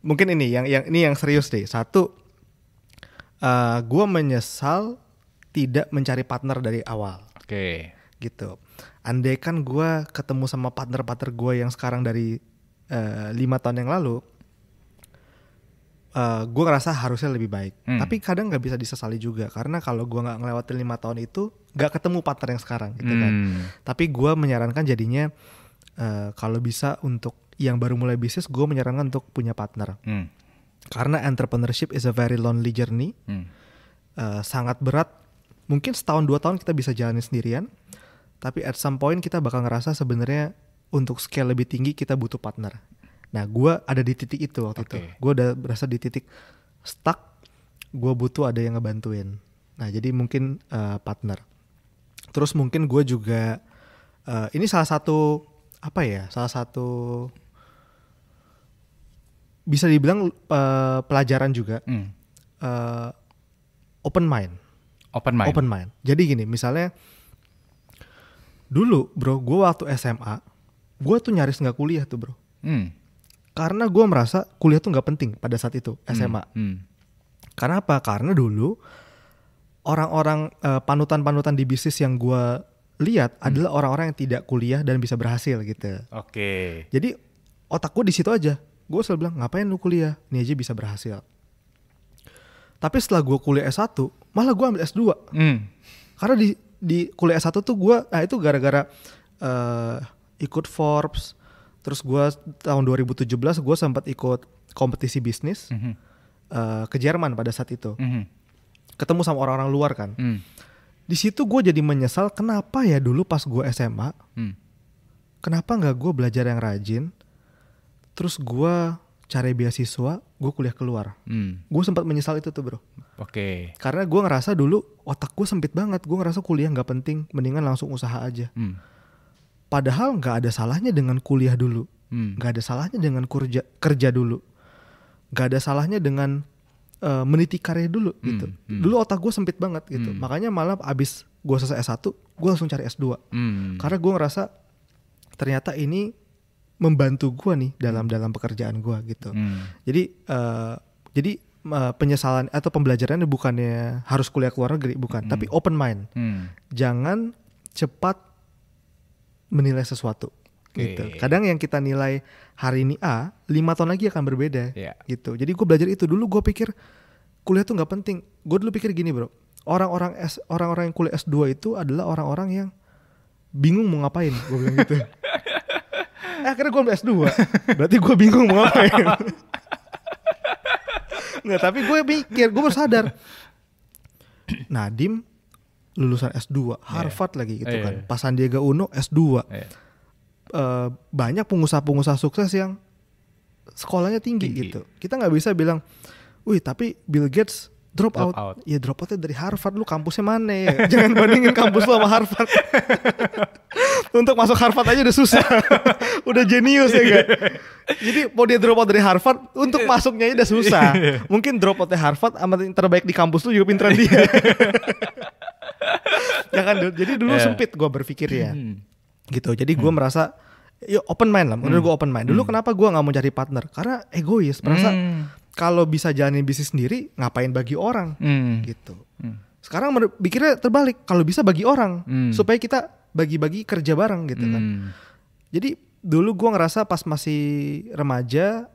Speaker 2: Mungkin ini yang serius deh. Satu, gue menyesal tidak mencari partner dari awal.
Speaker 1: Oke.
Speaker 2: Gitu. Andai kan gue ketemu sama partner-partner gue yang sekarang dari 5 tahun yang lalu, gue ngerasa harusnya lebih baik. Tapi kadang nggak bisa disesali juga karena kalau gue nggak ngelewatin 5 tahun itu nggak ketemu partner yang sekarang gitu kan. Tapi gue menyarankan jadinya kalau bisa untuk yang baru mulai bisnis, gue menyarankan untuk punya partner. Karena entrepreneurship is a very lonely journey. Sangat berat. Mungkin setahun 2 tahun kita bisa jalanin sendirian, tapi at some point kita bakal ngerasa sebenarnya untuk scale lebih tinggi kita butuh partner. Nah, gue ada di titik itu waktu itu. Gue udah berasa di titik stuck. Gue butuh ada yang ngebantuin. Nah, jadi mungkin partner. Terus mungkin gue juga ini salah satu apa ya, salah satu bisa dibilang pelajaran juga. Open mind. Jadi gini, misalnya dulu bro, gue waktu SMA, gue tuh nyaris nggak kuliah tuh bro. Karena gue merasa kuliah tuh nggak penting pada saat itu SMA. Karena apa? Karena dulu orang-orang panutan-panutan di bisnis yang gue lihat adalah orang-orang yang tidak kuliah dan bisa berhasil gitu.
Speaker 1: Oke.
Speaker 2: Jadi otak gue di situ aja. Gue selalu bilang, ngapain lu kuliah? Ini aja bisa berhasil. Tapi setelah gue kuliah S1, malah gue ambil S2. Karena di kuliah S1 tuh gue, itu gara-gara ikut Forbes. Terus gue tahun 2017 gue sempat ikut kompetisi bisnis ke Jerman pada saat itu. Ketemu sama orang-orang luar kan. Di situ gue jadi menyesal kenapa ya dulu pas gue SMA, kenapa nggak gue belajar yang rajin, terus gue cari beasiswa, gue kuliah keluar. Gue sempat menyesal itu tuh bro.
Speaker 1: Oke.
Speaker 2: Karena gue ngerasa dulu otak gue sempit banget, gue ngerasa kuliah nggak penting, mendingan langsung usaha aja. Padahal nggak ada salahnya dengan kuliah dulu, nggak ada salahnya dengan kerja dulu, nggak ada salahnya dengan meniti karir dulu gitu. Dulu otak gue sempit banget gitu. Makanya malah abis gue selesai S1, gue langsung cari S2. Karena gue ngerasa ternyata ini membantu gue nih dalam pekerjaan gue gitu. Jadi penyesalan atau pembelajarannya bukannya harus kuliah ke luar negeri, bukan, tapi open mind. Jangan cepat menilai sesuatu. Gitu. Kadang yang kita nilai hari ini A, 5 tahun lagi akan berbeda. Gitu. Jadi gue belajar itu. Dulu gue pikir kuliah tuh nggak penting. Gue dulu pikir gini bro, orang-orang yang kuliah S2 itu adalah orang-orang yang bingung mau ngapain. Gue bilang gitu. Akhirnya gue ambil S2. Berarti gue bingung mau ngapain. Nggak, tapi gue mikir, gue baru sadar, Nadiem lulusan S2, Harvard lagi gitu kan. Pas Sandiaga Uno S2. Banyak pengusaha-pengusaha sukses yang sekolahnya tinggi gitu. Kita nggak bisa bilang, wih tapi Bill Gates drop out. Ya drop outnya dari Harvard, lu kampusnya mana ya? Jangan bandingin kampus lu sama Harvard. Untuk masuk Harvard aja udah susah. Udah jenius ya kan? Jadi mau dia drop out dari Harvard, untuk masuknya aja udah susah. Mungkin drop outnya Harvard sama yang terbaik di kampus lu juga pinteran dia. Ya kan, jadi dulu sempit gue berpikir ya. Gitu. Jadi gue merasa open mind lah. Menurut gue open mind. Dulu kenapa gue gak mau cari partner? Karena egois. Merasa kalau bisa jalanin bisnis sendiri, ngapain bagi orang gitu. Sekarang pikirnya terbalik. Kalau bisa bagi orang, supaya kita bagi-bagi kerja bareng gitu kan. Jadi dulu gue ngerasa pas masih remaja,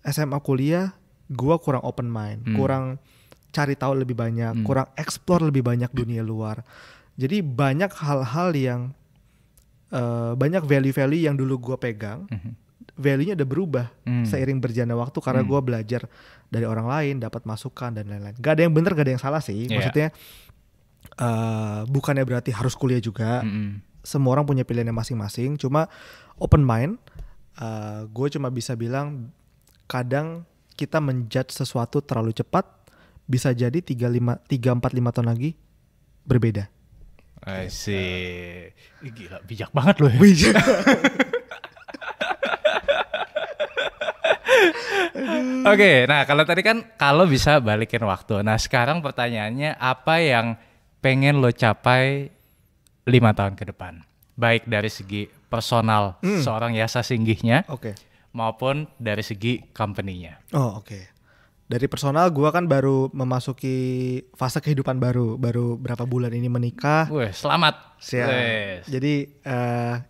Speaker 2: SMA kuliah, gue kurang open mind. Kurang cari tahu lebih banyak. Kurang explore lebih banyak dunia luar. Jadi banyak hal-hal yang banyak value-value yang dulu gue pegang, value-nya udah berubah seiring berjalannya waktu karena gue belajar dari orang lain, dapat masukan dan lain-lain. Gak ada yang benar, gak ada yang salah sih. Maksudnya bukannya berarti harus kuliah juga. Semua orang punya pilihannya masing-masing. Cuma open mind, gue cuma bisa bilang kadang kita menjudge sesuatu terlalu cepat, bisa jadi 3-4-5 tahun lagi berbeda.
Speaker 1: I see. Gila, bijak banget loh ya.
Speaker 2: Bijak.
Speaker 1: Oke, nah kalau tadi kan kalau bisa balikin waktu. Nah sekarang pertanyaannya, apa yang pengen lo capai 5 tahun ke depan? Baik dari segi personal seorang Yasa Singgihnya, maupun dari segi company-nya.
Speaker 2: Oh oke. Dari personal gue kan baru memasuki fase kehidupan baru berapa bulan ini menikah.
Speaker 1: Wih, selamat.
Speaker 2: Jadi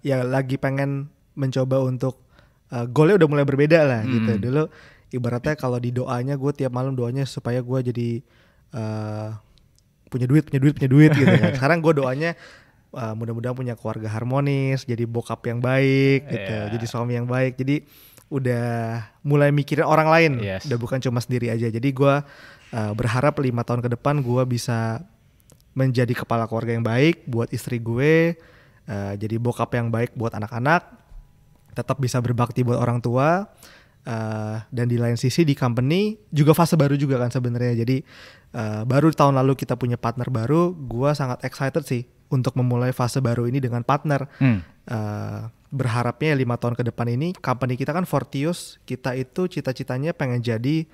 Speaker 2: ya lagi pengen mencoba untuk goalnya udah mulai berbeda lah gitu. Dulu ibaratnya kalau di doanya gue tiap malam doanya supaya gue jadi punya duit gitu kan. Sekarang gue doanya mudah-mudahan punya keluarga harmonis, jadi bokap yang baik gitu, jadi suami yang baik. Jadi udah mulai mikirin orang lain, udah bukan cuma sendiri aja. Jadi gue berharap 5 tahun ke depan gue bisa menjadi kepala keluarga yang baik buat istri gue, jadi bokap yang baik buat anak-anak, tetap bisa berbakti buat orang tua, dan di lain sisi di company juga fase baru juga kan sebenarnya. Jadi baru tahun lalu kita punya partner baru, gue sangat excited sih untuk memulai fase baru ini dengan partner. berharapnya 5 tahun ke depan ini company kita kan Fortius, kita itu cita-citanya pengen jadi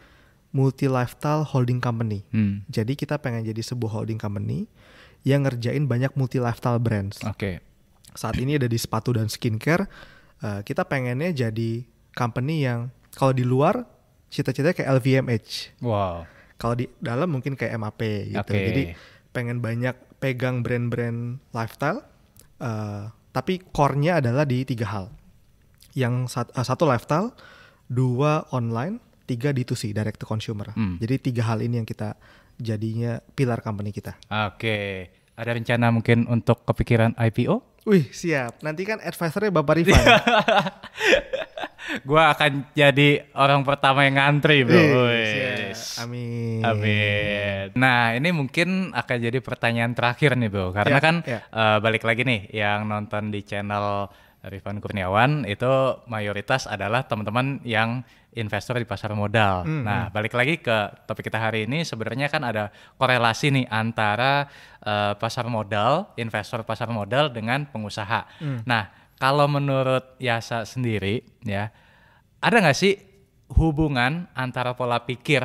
Speaker 2: multi lifestyle holding company. Jadi kita pengen jadi sebuah holding company yang ngerjain banyak multi lifestyle brands. Saat ini ada di sepatu dan skincare. Kita pengennya jadi company yang kalau di luar cita-citanya kayak LVMH.
Speaker 1: Wow.
Speaker 2: Kalau di dalam mungkin kayak MAP gitu. Jadi pengen banyak pegang brand-brand lifestyle. Tapi core-nya adalah di 3 hal. Yang satu lifestyle, 2 online, 3 D2C, direct to consumer. Jadi 3 hal ini yang kita jadinya pilar company kita.
Speaker 1: Ada rencana mungkin untuk kepikiran IPO?
Speaker 2: Wih, siap. Nanti kan advisornya Bapak Rifan.
Speaker 1: Gua akan jadi orang pertama yang ngantri, bro.
Speaker 2: Amin.
Speaker 1: Nah, ini mungkin akan jadi pertanyaan terakhir nih, bro. Karena balik lagi nih, yang nonton di channel Rifan Kurniawan itu mayoritas adalah teman-teman yang investor di pasar modal. Nah, balik lagi ke topik kita hari ini, sebenarnya kan ada korelasi nih antara pasar modal, investor pasar modal dengan pengusaha. Nah, kalau menurut Yasa sendiri, ya, ada nggak sih hubungan antara pola pikir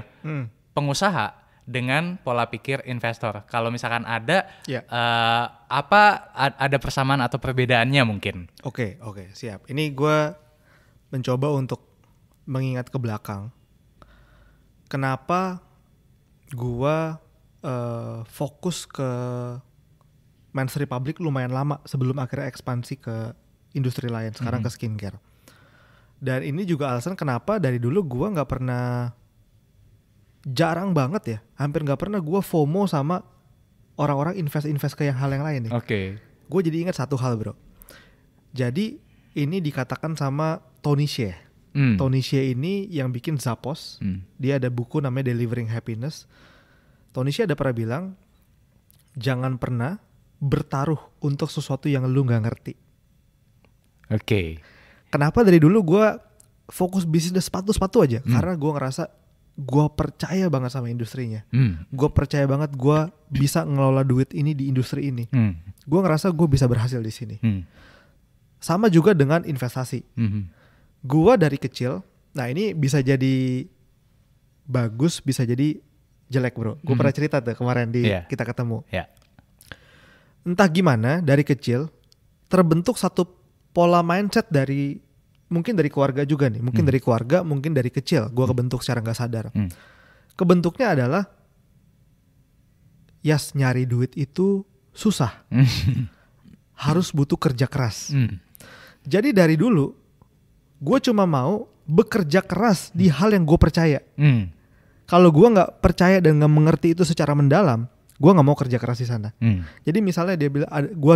Speaker 1: pengusaha dengan pola pikir investor? Kalau misalkan ada, ada persamaan atau perbedaannya mungkin?
Speaker 2: Oke, siap. Ini gue mencoba untuk mengingat ke belakang. Kenapa gue fokus ke Men's Republic lumayan lama sebelum akhirnya ekspansi ke industri lain, sekarang ke skincare. Dan ini juga alasan kenapa dari dulu gue gak pernah, jarang banget ya, hampir gak pernah gue FOMO sama orang-orang invest ke hal yang lain nih. Gue jadi ingat satu hal, bro. Jadi ini dikatakan sama Tony Hsieh. Tony Hsieh ini yang bikin Zappos. Dia ada buku namanya Delivering Happiness. Tony Hsieh ada pernah bilang, jangan pernah bertaruh untuk sesuatu yang lu gak ngerti. Kenapa dari dulu gue fokus bisnis sepatu aja? Karena gue ngerasa gue percaya banget sama industrinya. Gue percaya banget gue bisa ngelola duit ini di industri ini. Gue ngerasa gue bisa berhasil di sini. Sama juga dengan investasi. Gue dari kecil, nah ini bisa jadi bagus, bisa jadi jelek, bro. Gue pernah cerita tuh kemarin kita ketemu. Entah gimana dari kecil terbentuk satu pola mindset dari mungkin dari keluarga juga nih, mungkin dari keluarga, mungkin dari kecil gue kebentuk secara nggak sadar. Kebentuknya adalah nyari duit itu susah, harus butuh kerja keras. Jadi dari dulu gue cuma mau bekerja keras di hal yang gue percaya. Kalau gue nggak percaya dan nggak mengerti itu secara mendalam, gue nggak mau kerja keras di sana. Jadi misalnya dia bilang, gue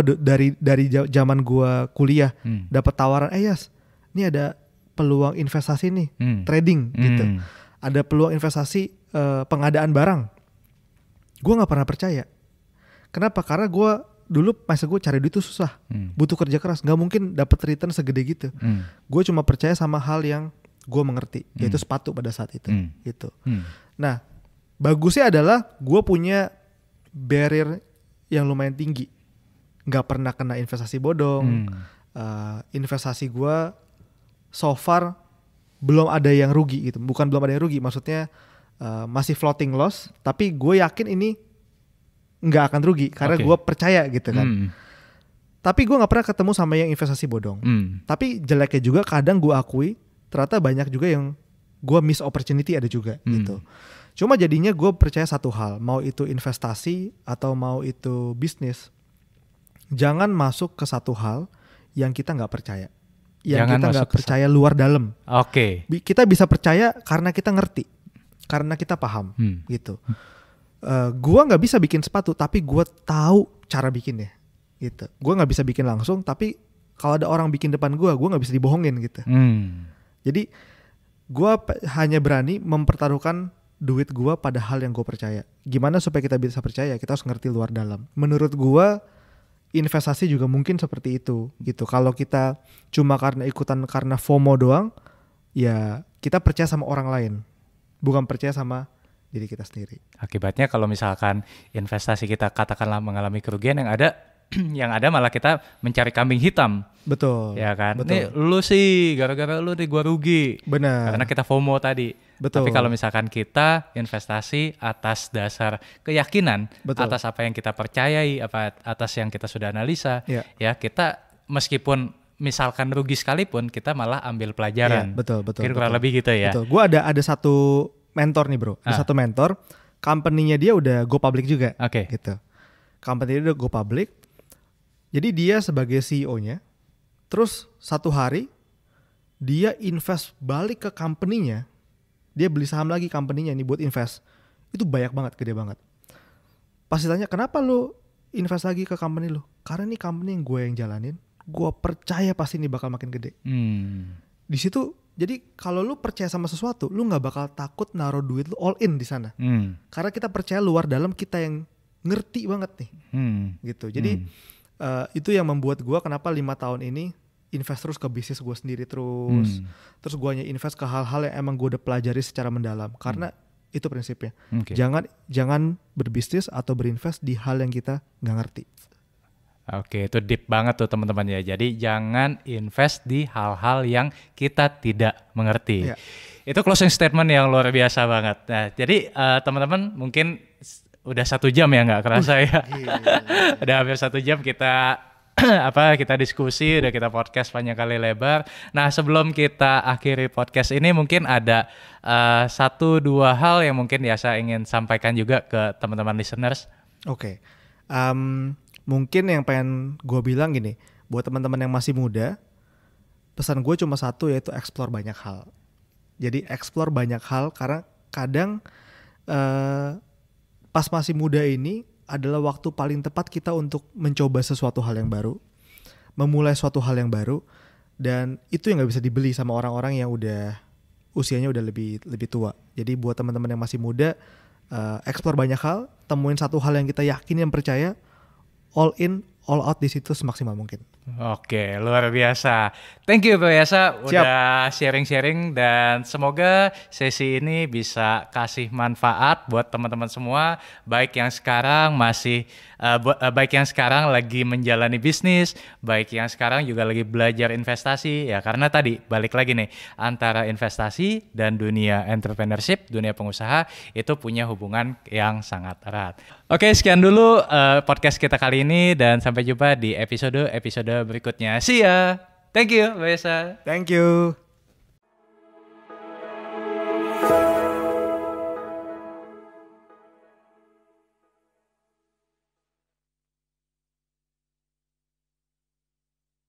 Speaker 2: dari zaman gue kuliah dapat tawaran, Yas, ini ada peluang investasi nih, trading gitu. Ada peluang investasi pengadaan barang. Gue nggak pernah percaya. Kenapa? Karena gue dulu masa gue cari duit itu susah, butuh kerja keras, nggak mungkin dapat return segede gitu. Gue cuma percaya sama hal yang gue mengerti, yaitu sepatu pada saat itu. Gitu. Nah, bagusnya adalah gue punya barrier yang lumayan tinggi, nggak pernah kena investasi bodong. Investasi gue so far belum ada yang rugi gitu, bukan belum ada yang rugi, maksudnya masih floating loss, tapi gue yakin ini nggak akan rugi karena gue percaya gitu kan. Tapi gue nggak pernah ketemu sama yang investasi bodong. Tapi jeleknya juga kadang gue akui ternyata banyak juga yang gue miss opportunity, ada juga gitu. Cuma jadinya gue percaya satu hal, mau itu investasi atau mau itu bisnis, jangan masuk ke satu hal yang kita nggak percaya, yang jangan kita nggak percaya luar dalam. Kita bisa percaya karena kita ngerti, karena kita paham gitu. Gue nggak bisa bikin sepatu, tapi gue tahu cara bikinnya gitu. Gue nggak bisa bikin langsung, tapi kalau ada orang bikin depan gue nggak bisa dibohongin gitu. Jadi gue hanya berani mempertaruhkan duit gue pada hal yang gue percaya. Gimana supaya kita bisa percaya? Kita harus ngerti luar dalam. Menurut gue investasi juga mungkin seperti itu gitu. Kalau kita cuma karena FOMO doang, ya kita percaya sama orang lain, bukan percaya sama diri kita sendiri.
Speaker 1: Akibatnya kalau misalkan investasi kita katakanlah mengalami kerugian, yang ada yang ada malah kita mencari kambing hitam.
Speaker 2: Betul.
Speaker 1: Ya kan?
Speaker 2: Betul.
Speaker 1: Nih lu sih gara-gara lu nih gua rugi.
Speaker 2: Benar.
Speaker 1: Karena kita FOMO tadi.
Speaker 2: Betul.
Speaker 1: Tapi kalau misalkan kita investasi atas dasar keyakinan,
Speaker 2: Betul.
Speaker 1: atas apa yang kita percayai, atas yang kita sudah analisa,
Speaker 2: ya
Speaker 1: kita meskipun misalkan rugi sekalipun kita malah ambil pelajaran.
Speaker 2: Betul.
Speaker 1: Kurang lebih gitu ya.
Speaker 2: Betul. Gue ada satu mentor nih bro. Ada satu mentor, company-nya dia udah go public juga.
Speaker 1: Oke.
Speaker 2: Gitu. Company dia udah go public. Jadi dia sebagai CEO-nya, terus satu hari dia invest balik ke company-nya, dia beli saham lagi company-nya ini buat invest. Itu banyak banget, gede banget. Pas ditanya, kenapa lu invest lagi ke company lu? Karena ini company yang gue yang jalanin, gue percaya pasti ini bakal makin gede. Di situ, jadi kalau lu percaya sama sesuatu, lu nggak bakal takut naruh duit lu all in di sana. Karena kita percaya luar dalam kita yang ngerti banget nih, gitu. Jadi itu yang membuat gue kenapa 5 tahun ini invest terus ke bisnis gue sendiri terus. Terus gue hanya invest ke hal-hal yang emang gue udah pelajari secara mendalam. Karena itu prinsipnya. Jangan berbisnis atau berinvest di hal yang kita nggak ngerti.
Speaker 1: Oke, itu deep banget tuh teman-teman ya. Jadi jangan invest di hal-hal yang kita tidak mengerti. Itu closing statement yang luar biasa banget. Nah, jadi teman-teman mungkin udah 1 jam ya, nggak kerasa ya. Udah hampir 1 jam kita kita diskusi, udah kita podcast panjang kali lebar. Nah, sebelum kita akhiri podcast ini mungkin ada 1-2 hal yang mungkin Yasa ingin sampaikan juga ke teman-teman listeners.
Speaker 2: Oke. Mungkin yang pengen gue bilang gini, buat teman-teman yang masih muda, pesan gue cuma satu, yaitu explore banyak hal. Jadi explore banyak hal karena kadang pas masih muda ini adalah waktu paling tepat kita untuk mencoba sesuatu hal yang baru, memulai suatu hal yang baru, dan itu yang nggak bisa dibeli sama orang-orang yang udah usianya udah lebih tua. Jadi buat teman-teman yang masih muda, explore banyak hal, temuin satu hal yang kita yakin, yang percaya, all in, all out di situ semaksimal mungkin.
Speaker 1: Oke, luar biasa. Thank you Bro Yasa udah sharing-sharing, dan semoga sesi ini bisa kasih manfaat buat teman-teman semua, baik yang sekarang baik yang sekarang lagi menjalani bisnis, baik yang sekarang juga lagi belajar investasi ya, karena tadi balik lagi nih, antara investasi dan dunia entrepreneurship, dunia pengusaha itu punya hubungan yang sangat erat. Oke, sekian dulu podcast kita kali ini, dan sampai jumpa di episode berikutnya. See ya. Thank you, Mbak Yasa.
Speaker 2: Thank you.